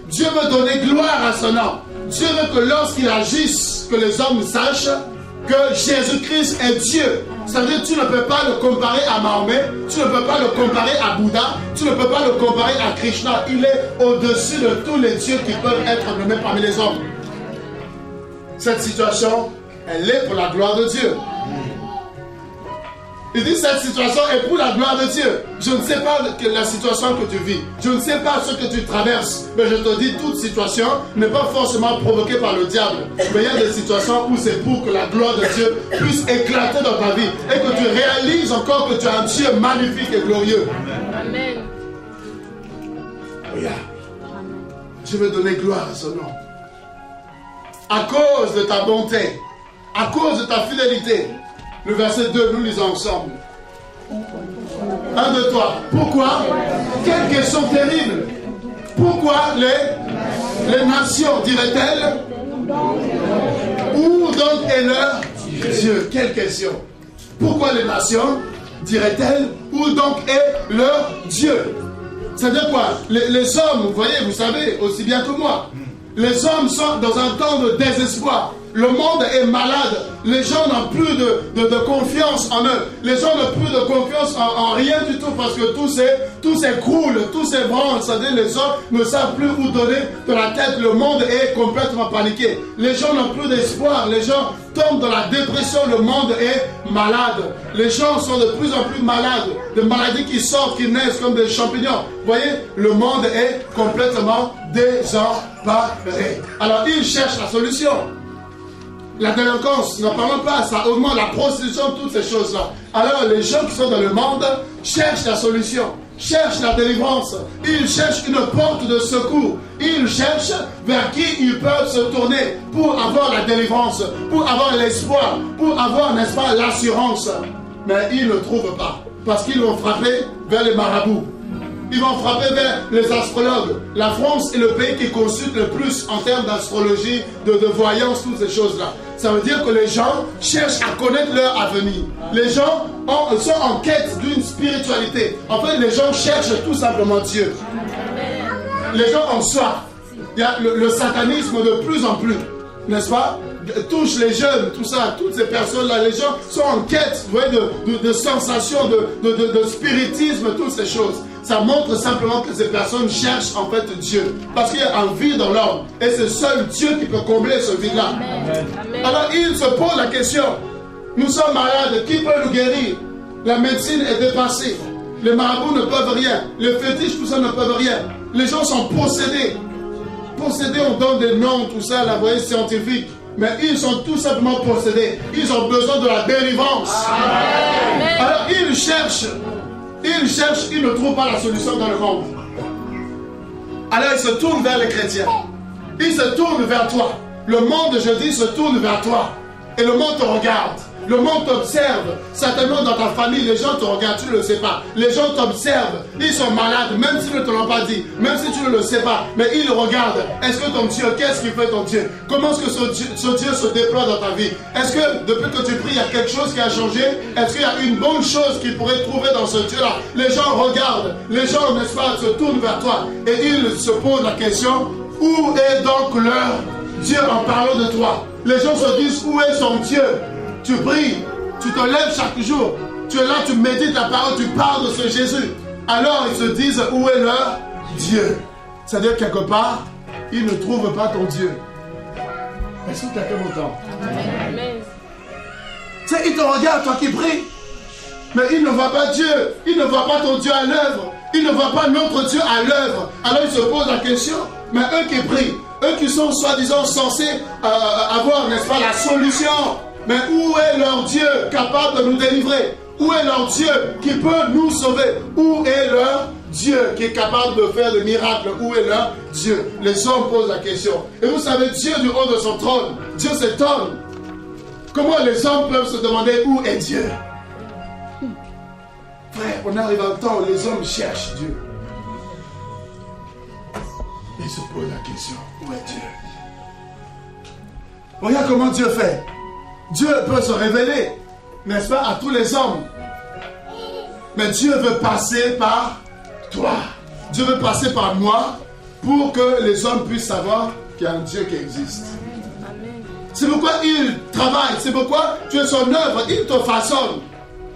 Dieu veut donner gloire à son nom. Dieu veut que lorsqu'il agisse, que les hommes sachent que Jésus-Christ est Dieu. C'est-à-dire que tu ne peux pas le comparer à Mahomet, tu ne peux pas le comparer à Bouddha, tu ne peux pas le comparer à Krishna. Il est au-dessus de tous les dieux qui peuvent être nommés parmi les hommes. Cette situation, elle est pour la gloire de Dieu. Il dit cette situation est pour la gloire de Dieu. Je ne sais pas la situation que tu vis. Je ne sais pas ce que tu traverses. Mais je te dis, toute situation n'est pas forcément provoquée par le diable. Mais il y a des situations où c'est pour que la gloire de Dieu puisse éclater dans ta vie. Et que tu réalises encore que tu as un Dieu magnifique et glorieux. Amen. Regarde. Je veux donner gloire à son nom. À cause de ta bonté, à cause de ta fidélité. Le verset 2, nous lisons ensemble. 1, 2, 3. Pourquoi? Quelle question terrible. Pourquoi les nations, diraient-elles? Où donc est leur Dieu? Quelle question. Pourquoi les nations, diraient-elles? Où donc est leur Dieu? C'est-à-dire quoi? Les hommes, vous voyez, vous savez aussi bien que moi, les hommes sont dans un temps de désespoir. Le monde est malade. Les gens n'ont plus de confiance en eux. Les gens n'ont plus de confiance en rien du tout parce que tout s'écroule, tout s'ébranle. C'est-à-dire les gens ne savent plus où donner de la tête. Le monde est complètement paniqué. Les gens n'ont plus d'espoir. Les gens tombent dans la dépression. Le monde est malade. Les gens sont de plus en plus malades. Des maladies qui sortent, qui naissent comme des champignons. Vous voyez, le monde est complètement désemparé. Alors, ils cherchent la solution. La délinquance, n'en parlons pas, ça augmente la prostitution, toutes ces choses-là. Alors les gens qui sont dans le monde cherchent la solution, cherchent la délivrance. Ils cherchent une porte de secours. Ils cherchent vers qui ils peuvent se tourner pour avoir la délivrance, pour avoir l'espoir, pour avoir, n'est-ce pas, l'assurance. Mais ils ne trouvent pas, parce qu'ils vont frapper vers les marabouts. Ils vont frapper vers les astrologues. La France est le pays qui consulte le plus en termes d'astrologie, de voyance, toutes ces choses-là. Ça veut dire que les gens cherchent à connaître leur avenir. Les gens sont en quête d'une spiritualité. En fait, les gens cherchent tout simplement Dieu. Les gens ont soif. Il y a le satanisme de plus en plus, n'est-ce pas? Touche les jeunes, tout ça, toutes ces personnes-là, les gens sont en quête, vous voyez, de sensations, de spiritisme, toutes ces choses. ça montre simplement que ces personnes cherchent en fait Dieu. Parce qu'il y a un vide dans l'homme. Et c'est seul Dieu qui peut combler ce vide-là. Alors il se pose la question. Nous sommes malades, qui peut nous guérir? La médecine est dépassée. Les marabouts ne peuvent rien. Les fétiches, tout ça ne peuvent rien. Les gens sont possédés. Possédés, on donne des noms, tout ça, la voyez scientifique. Mais ils sont tout simplement possédés. Ils ont besoin de la délivrance. Amen. Alors ils cherchent, ils ne trouvent pas la solution dans le monde. Alors ils se tournent vers les chrétiens. Ils se tournent vers toi. Le monde, je dis, se tourne vers toi. Et le monde te regarde. Le monde t'observe. Certainement dans ta famille, les gens te regardent, tu ne le sais pas. Les gens t'observent. Ils sont malades, même s'ils ne te l'ont pas dit. Même si tu ne le sais pas. Mais ils regardent. Est-ce que ton Dieu, qu'est-ce qu'il fait ton Dieu? Comment est-ce que ce Dieu se déploie dans ta vie? Est-ce que depuis que tu pries, il y a quelque chose qui a changé? Est-ce qu'il y a une bonne chose qu'ils pourraient trouver dans ce Dieu-là? Les gens regardent. Les gens, n'est-ce pas, se tournent vers toi. Et ils se posent la question, où est donc leur Dieu en parlant de toi? Les gens se disent, où est son Dieu? Tu pries, tu te lèves chaque jour, tu es là, tu médites la parole, tu parles de ce Jésus. Alors ils se disent, où est leur Dieu? C'est-à-dire quelque part, ils ne trouvent pas ton Dieu. Est-ce que quelqu'un m'entend? Amen. Tu sais, ils te regardent, toi qui pries, mais ils ne voient pas Dieu, ils ne voient pas ton Dieu à l'œuvre, ils ne voient pas notre Dieu à l'œuvre. Alors ils se posent la question, mais eux qui prient, eux qui sont soi-disant censés avoir, n'est-ce pas, la solution. Mais où est leur Dieu capable de nous délivrer? Où est leur Dieu qui peut nous sauver? Où est leur Dieu qui est capable de faire des miracles? Où est leur Dieu? Les hommes posent la question. Et vous savez, Dieu du haut de son trône, Dieu s'étonne. Comment les hommes peuvent se demander où est Dieu? Frère, on arrive à un temps où les hommes cherchent Dieu. Ils se posent la question, où est Dieu? Regarde comment Dieu fait. Dieu peut se révéler, n'est-ce pas, à tous les hommes. Mais Dieu veut passer par toi. Dieu veut passer par moi pour que les hommes puissent savoir qu'il y a un Dieu qui existe. C'est pourquoi il travaille, c'est pourquoi tu es son œuvre, il te façonne.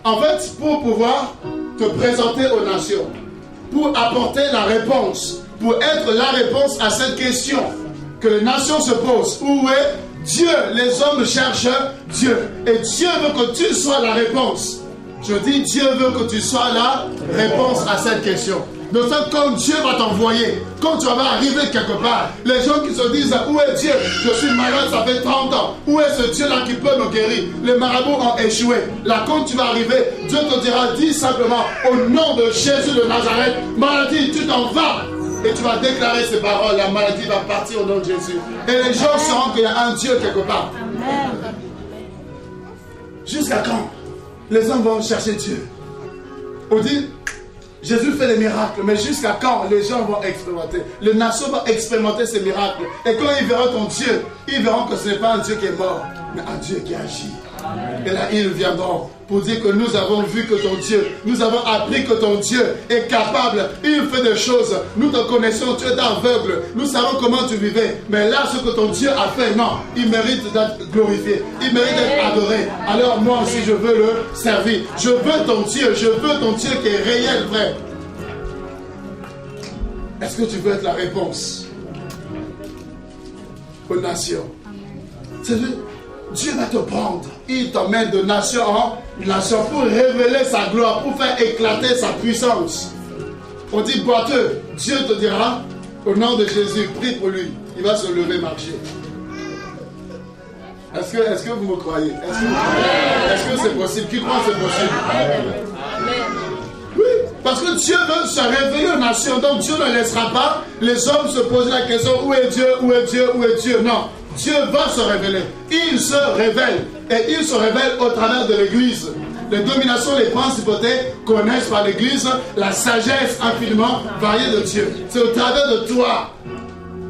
En fait, pour pouvoir te présenter aux nations, pour apporter la réponse, pour être la réponse à cette question que les nations se posent. Où est Dieu? Les hommes cherchent Dieu. Et Dieu veut que tu sois la réponse. Je dis, Dieu veut que tu sois la réponse à cette question. Donc quand Dieu va t'envoyer, quand tu vas arriver quelque part, les gens qui se disent, où est Dieu? Je suis malade, ça fait 30 ans. Où est ce Dieu-là qui peut me guérir? Les marabouts ont échoué. Là, quand tu vas arriver, Dieu te dira, dis simplement, au nom de Jésus de Nazareth, maladie, tu t'en vas. Et tu vas déclarer ces paroles, la maladie va partir au nom de Jésus. Et les gens sauront qu'il y a un Dieu quelque part. Jusqu'à quand les hommes vont chercher Dieu? On dit, Jésus fait des miracles, mais jusqu'à quand les gens vont expérimenter? Les nations vont expérimenter ces miracles. Et quand ils verront ton Dieu, ils verront que ce n'est pas un Dieu qui est mort, mais un Dieu qui agit. Et là, ils viendront pour dire que nous avons vu que ton Dieu, nous avons appris que ton Dieu est capable, il fait des choses, nous te connaissons, tu es aveugle, nous savons comment tu vivais, mais là, ce que ton Dieu a fait, non, il mérite d'être glorifié, il mérite d'être adoré. Alors moi aussi, je veux le servir. Je veux ton Dieu qui est réel, vrai. Est-ce que tu veux être la réponse aux nations? C'est vrai. Dieu va te prendre, il t'emmène de nation en nation pour révéler sa gloire, pour faire éclater sa puissance. On dit boiteux, Dieu te dira, au nom de Jésus, prie pour lui, il va se lever, marcher. Est-ce que vous me croyez? Est-ce que c'est possible? Qui croit que c'est possible? Oui, parce que Dieu veut se révéler aux nations, donc Dieu ne laissera pas les hommes se poser la question, où est Dieu, où est Dieu, où est Dieu? Non. Dieu va se révéler. Il se révèle. Et il se révèle au travers de l'Église. Les dominations, les principautés connaissent par l'Église la sagesse infiniment variée de Dieu. C'est au travers de toi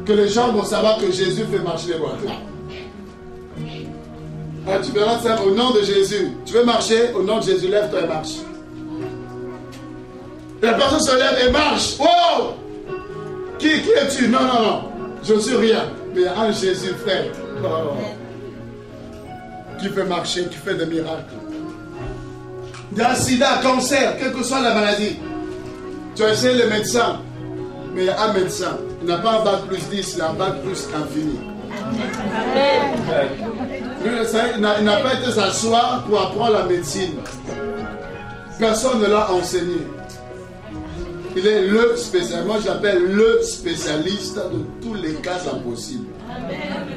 que les gens vont savoir que Jésus fait marcher les boiteux. Alors tu verras ça au nom de Jésus. Tu veux marcher? Au nom de Jésus, lève-toi et marche. Et la personne se lève et marche. Wow! Qui es-tu? Non. Je ne suis rien. Mais il y a un Jésus, frère, qui fait marcher, qui fait des miracles. Il y a un sida, cancer, quelle que soit la maladie. Tu as essayé le médecin, mais il y a un médecin. Il n'a pas un bac plus 10, il a un bac plus infini. Il n'a pas été s'asseoir pour apprendre la médecine. Personne ne l'a enseigné. Il est le spécialiste. Moi, j'appelle le spécialiste de tous les cas impossibles.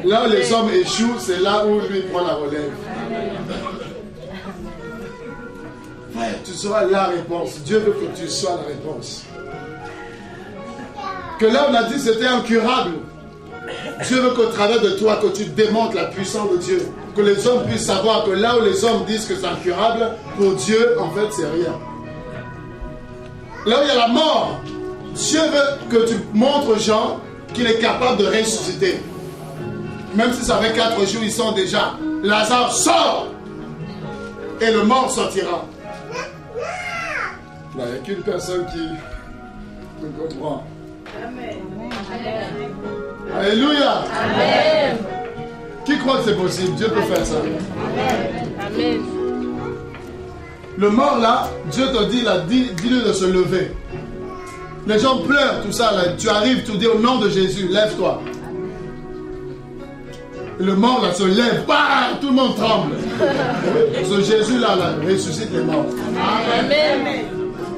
Là où les hommes échouent, c'est là où lui prend la relève. Frère, tu seras la réponse. Dieu veut que tu sois la réponse. Que là, on a dit que c'était incurable. Dieu veut qu'au travers de toi, que tu démontres la puissance de Dieu. Que les hommes puissent savoir que là où les hommes disent que c'est incurable, pour Dieu, en fait, c'est rien. Là où il y a la mort, Dieu veut que tu montres aux gens qu'il est capable de ressusciter. Même si ça fait 4 jours, ils sont déjà. Lazare sort et le mort sortira. Là, il n'y a qu'une personne qui me comprend. Amen. Alléluia. Amen. Qui croit que c'est possible? Dieu peut faire ça. Amen. Le mort là, Dieu te dit, dis-lui de se lever. Les gens pleurent, tout ça là. Tu arrives, tu dis au nom de Jésus, lève-toi. Le mort là se lève, bah, tout le monde tremble. Ce Jésus là, ressuscite les morts. Amen.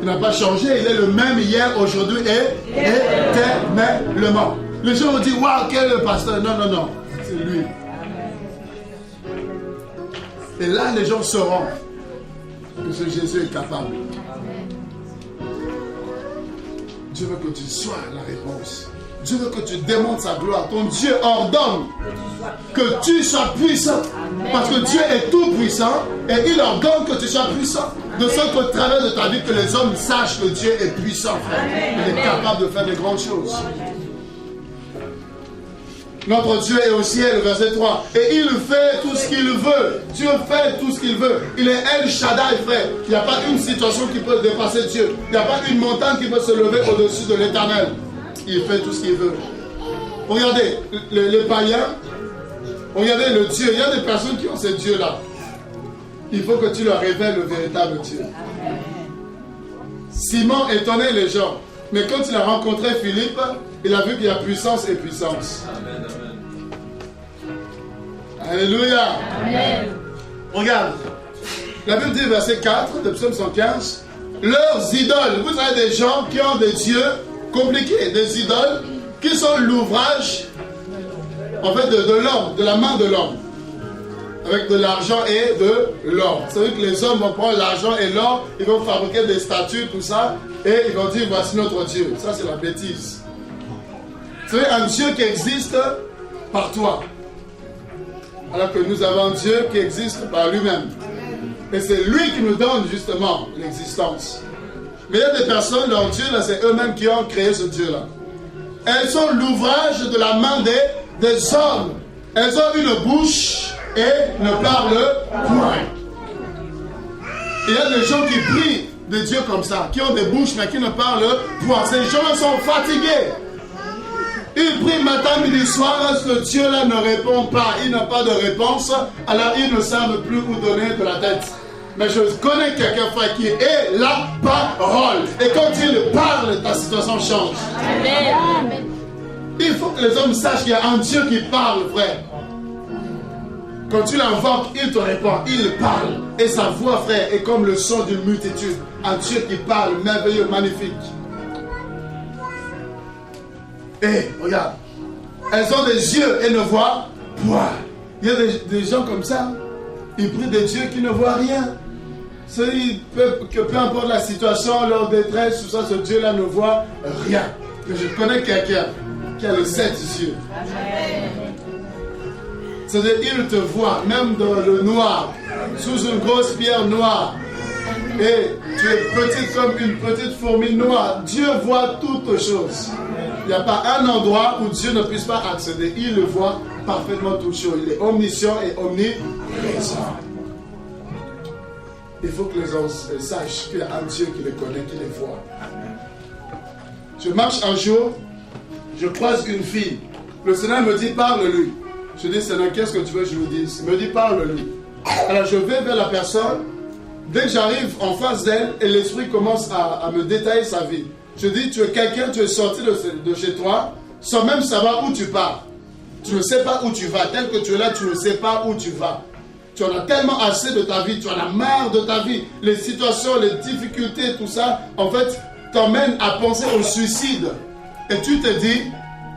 Il n'a pas changé, il est le même hier, aujourd'hui et éternellement. Les gens ont dit, waouh, quel est le pasteur? Non, non, non, c'est lui. Et là, les gens sauront que ce Jésus est capable. Dieu veut que tu sois la réponse. Dieu veut que tu démontres sa gloire. Ton Dieu ordonne que tu sois puissant. Parce que Dieu est tout puissant et il ordonne que tu sois puissant. De sorte qu'au travers de ta vie, que les hommes sachent que Dieu est puissant, frère. Il est capable de faire de grandes choses. Notre Dieu est au ciel, verset 3. Et il fait tout ce qu'il veut. Dieu fait tout ce qu'il veut. Il est El Shaddai, frère. Il n'y a pas une situation qui peut dépasser Dieu. Il n'y a pas une montagne qui peut se lever au-dessus de l'Éternel. Il fait tout ce qu'il veut. Regardez, les païens, regardez le Dieu. Il y a des personnes qui ont ce Dieu-là. Il faut que tu leur révèles le véritable Dieu. Simon étonnait les gens. Mais quand il a rencontré Philippe, il a vu qu'il y a puissance et puissance. Amen, amen. Alléluia. Amen. Regarde. La Bible dit, verset 4 de Psaume 115, leurs idoles. Vous avez des gens qui ont des dieux compliqués, des idoles qui sont l'ouvrage en fait de l'homme, de la main de l'homme. Avec de l'argent et de l'or. C'est vrai que les hommes vont prendre l'argent et l'or, ils vont fabriquer des statues, tout ça, et ils vont dire voici notre Dieu. Ça, c'est la bêtise. C'est un Dieu qui existe par toi. Alors que nous avons un Dieu qui existe par lui-même. Et c'est lui qui nous donne justement l'existence. Mais il y a des personnes, leur Dieu, là, c'est eux-mêmes qui ont créé ce Dieu-là. Elles sont l'ouvrage de la main des hommes. Elles ont une bouche et ne parlent point. Il y a des gens qui prient de Dieu comme ça, qui ont des bouches mais qui ne parlent point. Ces gens sont fatigués. Ils prient matin, midi, soir, ce Dieu-là ne répond pas. Il n'a pas de réponse, alors ils ne savent plus où donner de la tête. Mais je connais quelqu'un, frère, qui est la parole. Et quand il parle, ta situation change. Amen. Il faut que les hommes sachent qu'il y a un Dieu qui parle, frère. Quand tu l'invoques, il te répond, il parle. Et sa voix, frère, est comme le son d'une multitude. Un Dieu qui parle, merveilleux, magnifique. Et regarde, elles ont des yeux et ne voient point. Il y a des gens comme ça, ils prient des dieux qui ne voient rien. Que peu importe la situation, leur détresse, tout ça, ce Dieu-là ne voit rien. Mais je connais quelqu'un qui a le 7 yeux. C'est-à-dire, il te voit, même dans le noir, sous une grosse pierre noire. Et tu es petite comme une petite fourmi noire. Dieu voit toutes choses. Il n'y a pas un endroit où Dieu ne puisse pas accéder. Il le voit parfaitement toutes choses. Il est omniscient et omniprésent. Il faut que les hommes sachent qu'il y a un Dieu qui les connaît, qui les voit. Je marche un jour, je croise une fille. Le Seigneur me dit, parle-lui. Je dis, Seigneur, qu'est-ce que tu veux que je lui dise? Il me dit, parle-lui. Alors je vais vers la personne. Dès que j'arrive en face d'elle, et l'esprit commence à me détailler sa vie. Je dis, tu es quelqu'un, tu es sorti de chez toi, sans même savoir où tu pars. Tu ne sais pas où tu vas. Tel que tu es là, tu ne sais pas où tu vas. Tu en as tellement assez de ta vie, tu en as marre de ta vie. Les situations, les difficultés, tout ça, en fait, t'emmènent à penser au suicide. Et tu te dis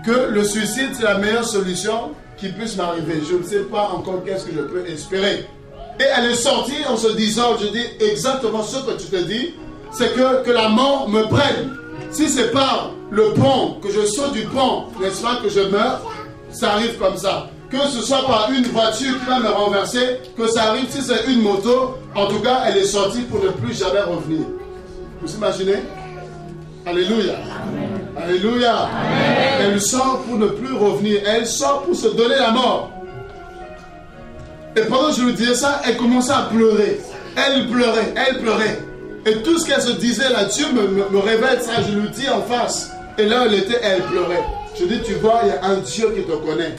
que le suicide, c'est la meilleure solution qui puisse m'arriver. Je ne sais pas encore qu'est-ce que je peux espérer. Et elle est sortie en se disant, je dis exactement ce que tu te dis, c'est que la mort me prenne. Si c'est par le pont, que je saute du pont, n'est-ce pas, que je meurs, ça arrive comme ça. Que ce soit par une voiture qui va me renverser, que ça arrive si c'est une moto, en tout cas, elle est sortie pour ne plus jamais revenir. Vous imaginez? Alléluia. Amen. Alléluia. Amen. Elle sort pour ne plus revenir. Elle sort pour se donner la mort. Et pendant que je lui disais ça, elle commençait à pleurer. Elle pleurait, elle pleurait. Et tout ce qu'elle se disait là, Dieu me révèle ça, je lui dis en face. Et là, elle pleurait. Je dis, tu vois, il y a un Dieu qui te connaît.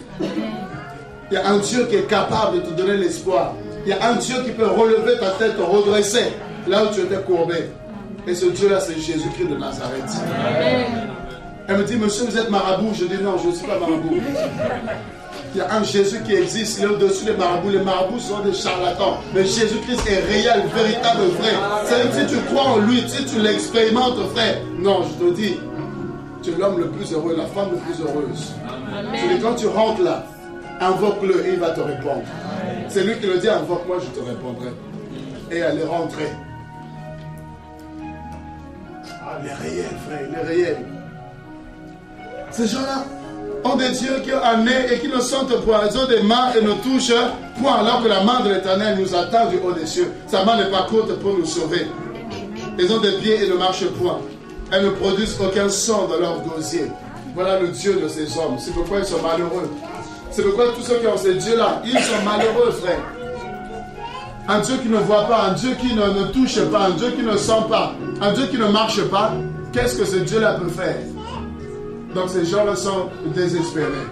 Il y a un Dieu qui est capable de te donner l'espoir. Il y a un Dieu qui peut relever ta tête, te redresser là où tu étais courbé. Et ce Dieu-là, c'est Jésus-Christ de Nazareth. Amen. Elle me dit, monsieur, vous êtes marabout? Je dis, non, je ne suis pas marabout. Il y a un Jésus qui existe, il est au-dessus des marabouts. Les marabouts sont des charlatans. Mais Jésus-Christ est réel, véritable, vrai. C'est-à-dire, si tu crois en lui, si tu l'expérimentes, frère. Non, je te dis, tu es l'homme le plus heureux, la femme le plus heureuse. Je dis, quand tu rentres là, invoque-le et il va te répondre. C'est lui qui le dit, invoque-moi, je te répondrai. Et elle est rentrée. Ah, il est réel, frère, il est réel. Ces gens-là ont des dieux qui ont un nez et qui ne sentent point. Ils ont des mains et ne touchent point, alors que la main de l'Éternel nous attend du haut des cieux. Sa main n'est pas courte pour nous sauver. Ils ont des pieds et ne marchent point. Elles ne produisent aucun son dans leur gosier. Voilà le Dieu de ces hommes. C'est pourquoi ils sont malheureux. C'est pourquoi tous ceux qui ont ces dieux-là, ils sont malheureux, frère. Un Dieu qui ne voit pas, un Dieu qui ne touche pas, un Dieu qui ne sent pas, un Dieu qui ne marche pas, qu'est-ce que ce Dieu-là peut faire? Donc ces gens-là sont désespérés.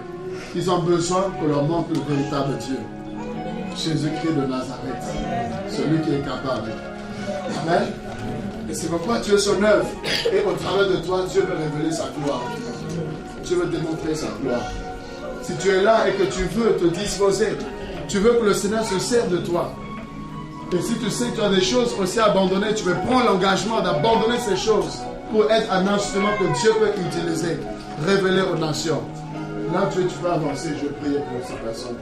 Ils ont besoin qu'on leur montre le véritable Dieu. Jésus-Christ de Nazareth, celui qui est capable. Amen. Et c'est pourquoi tu es son œuvre. Et au travers de toi, Dieu veut révéler sa gloire. Dieu veut démontrer sa gloire. Si tu es là et que tu veux te disposer, tu veux que le Seigneur se serve de toi. Et si tu sais que tu as des choses aussi abandonnées, tu veux prendre l'engagement d'abandonner ces choses pour être un instrument que Dieu peut utiliser, révéler aux nations. Là, tu peux avancer. Je prie pour ces personnes.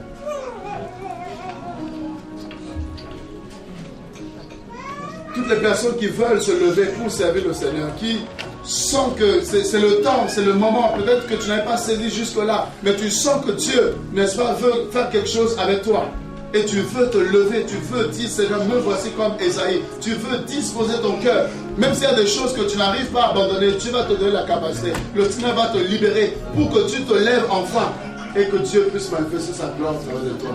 Toutes les personnes qui veulent se lever pour servir le Seigneur, qui sentent que c'est le temps, c'est le moment, peut-être que tu n'avais pas saisi jusque-là, mais tu sens que Dieu, n'est-ce pas, veut faire quelque chose avec toi. Et tu veux te lever, tu veux dire, Seigneur, me voici comme Esaïe. Tu veux disposer ton cœur. Même s'il y a des choses que tu n'arrives pas à abandonner, Dieu va te donner la capacité. Le Seigneur va te libérer pour que tu te lèves enfin et que Dieu puisse manifester sa gloire au travers de toi.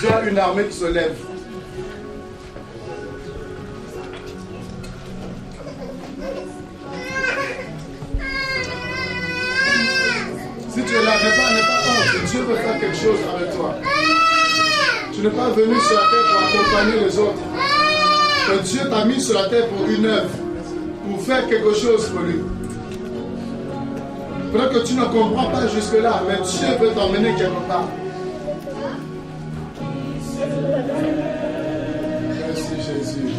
Dieu a une armée qui se lève. Si tu es là, n'aie pas honte. Dieu veut faire quelque chose avec toi. Tu n'es pas venu sur la terre pour accompagner les autres. Mais Dieu t'a mis sur la terre pour une œuvre, pour faire quelque chose pour lui. Peut-être que tu ne comprends pas jusque-là, mais Dieu veut t'emmener quelque part. Merci Jésus.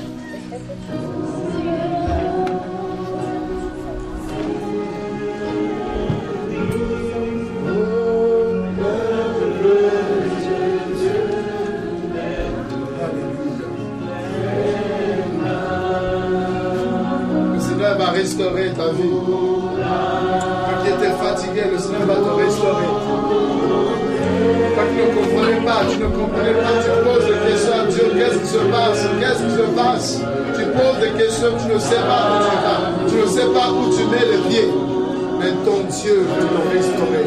Va restaurer ta vie. Toi qui étais fatigué, le Seigneur va te restaurer. Toi qui ne comprenais pas, tu poses des questions à Dieu, qu'est-ce qui se passe? Qu'est-ce qui se passe? Tu poses des questions, tu ne sais pas où tu vas, tu ne sais pas où tu mets les pieds. Mais ton Dieu veut te restaurer.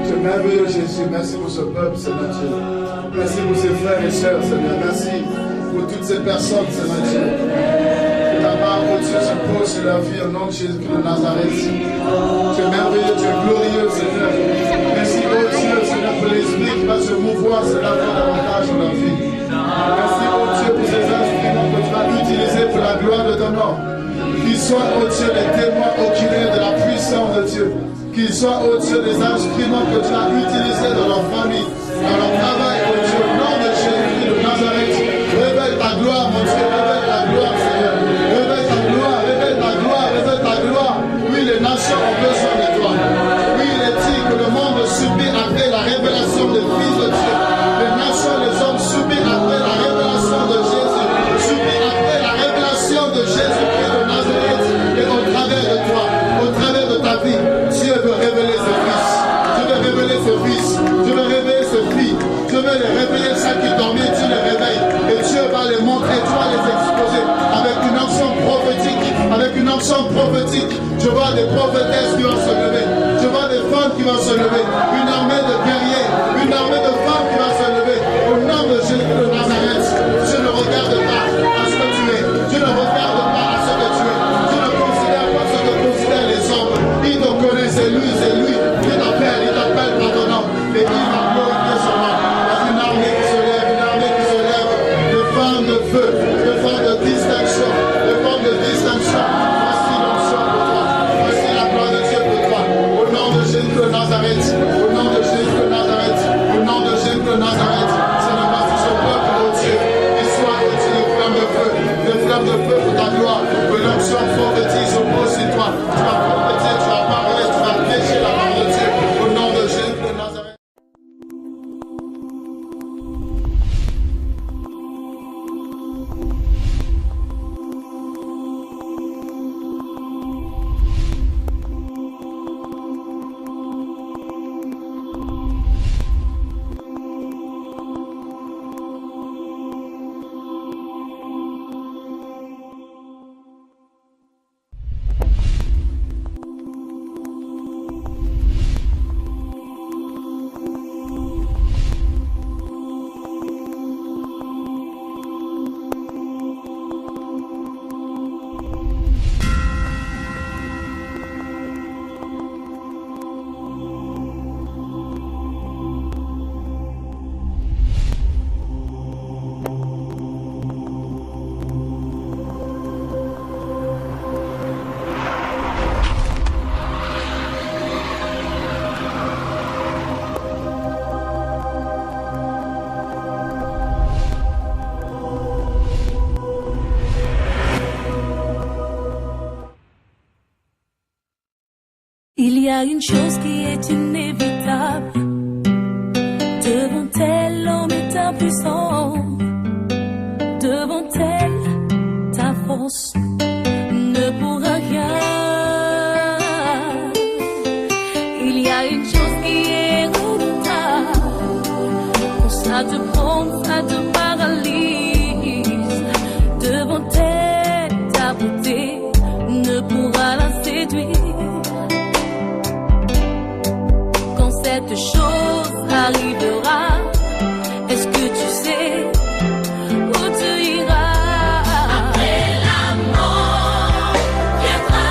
Je merveilleux Jésus, merci pour ce peuple, Seigneur Dieu. Merci pour ces frères et sœurs, Seigneur. Merci pour toutes ces personnes, Seigneur Dieu. Que ta main, oh Dieu, se pose sur leur vie au nom de Jésus de Nazareth. Tu es merveilleux, tu es glorieux, Seigneur. Merci, oh Dieu, Seigneur, pour l'esprit qui va se se mouvoir, cela fait davantage dans la vie. Merci, oh Dieu, pour ces instruments que tu as utilisés pour la gloire de ton nom. Qu'ils soient, oh Dieu, les témoins oculaires de la puissance de Dieu. Qu'ils soient, oh Dieu, des instruments que tu as utilisés dans leur famille, dans leur travail, oh Dieu, au nom de Jésus de Nazareth. Révèle ta gloire, mon Dieu, révèle ta gloire, Seigneur. Révèle ta gloire, révèle ta gloire, révèle ta gloire. Oui, les nations ont besoin de toi. Oui, il est dit que le monde subit après la révélation des fils de Dieu. Les nations, les hommes subissent après la révélation de Jésus. Subissent après la révélation de Jésus-Christ de Nazareth. Et au travers de toi, au travers de ta vie, Dieu veut révéler ce fils. Dieu veut révéler ce fils. Dieu veut révéler ce fils. Dieu veut les révéler, ceux qui dormaient, Dieu les réveille. Et Dieu va les montrer, tu vas les exposer avec une onction prophétique. Avec une onction prophétique. Je vois des prophétesses qui vont se lever. Je vois des femmes qui vont se lever. Une armée de guerriers. Une armée de femmes qui va se lever. Au nom de Jésus de Nazareth. Je ne regarde pas à ce que tu es. Je ne regarde pas à ce que tu es. Je ne considère pas ce que considèrent les hommes. Il te connaît, c'est lui, c'est lui. Il t'appelle par ton nom. Et il va glorifier son nom. Il y a une armée qui se lève, une armée qui se lève. Des femmes de feu, des femmes de distinction, des femmes de distinction. Voici l'onction pour toi. Voici la gloire de Dieu pour toi. Au nom de Jésus de Nazareth. Au nom de Jésus de Nazareth. Au nom de Jésus de Nazareth. C'est le bâti ce peuple, oh Dieu. Qu'il soit, oh Dieu, des flammes de feu. Des flammes de feu pour ta gloire. Que l'onction prophétise au beau sur toi. Tu vas prophétiser, tu vas parler, tu vas prêcher la parole de Dieu. Au nom de Jésus de Nazareth. Il y a une chose qui est inévitable. Devant elle, l'homme est impuissant. Devant elle, ta force ne pourra rien. Il y a une chose qui est redoutable. Quand ça te prend, ça te paralyse. Devant elle, ta beauté ne pourra la séduire. Cette chose arrivera. Est-ce que tu sais où tu iras? Après la mort viendra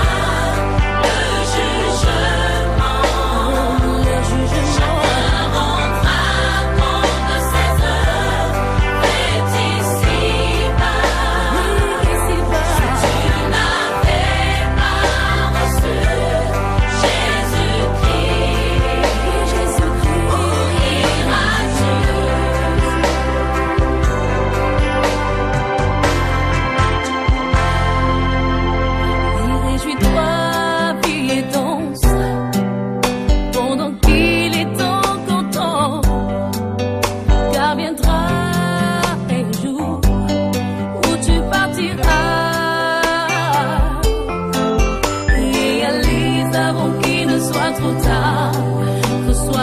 le jugement. Chacun rendra compte de ses œuvres faites ici-bas. Si tu n'avais pas reçu Jésus-Christ,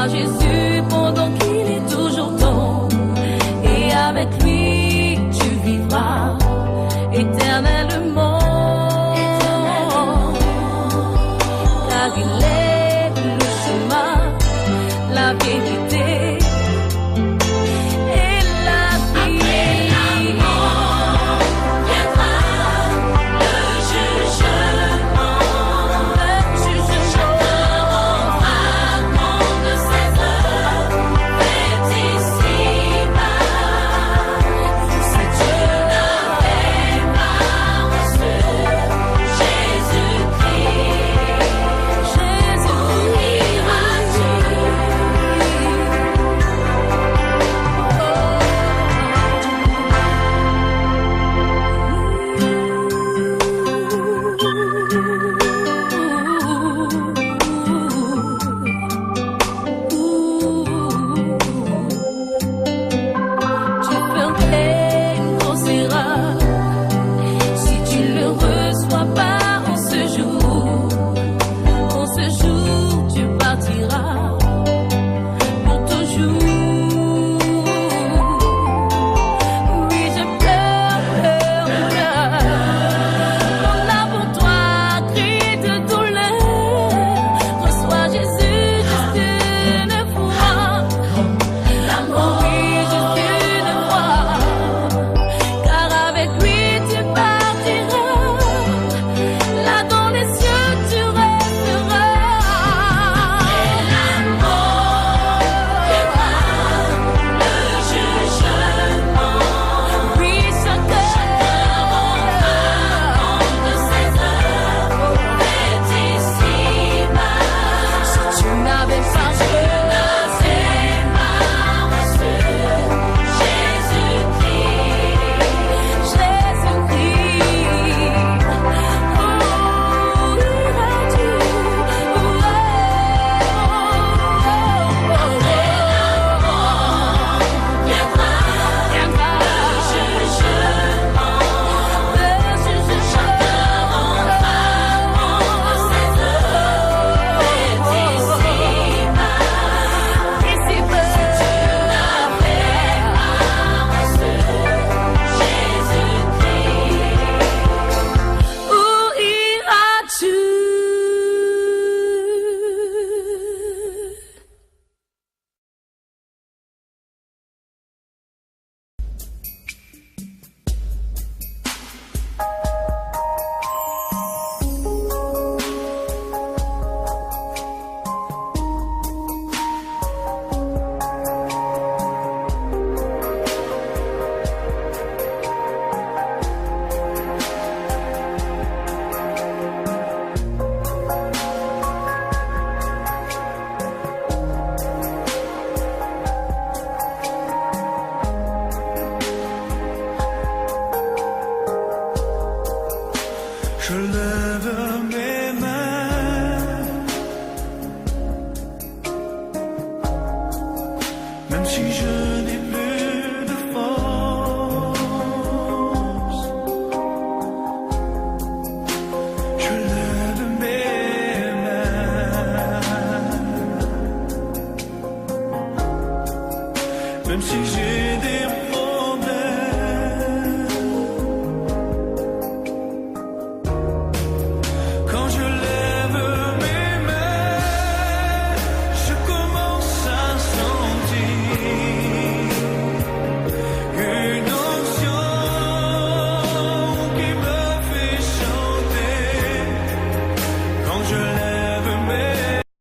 Jésus pendant qu'il est toujours temps, et avec lui tu vivras éternellement.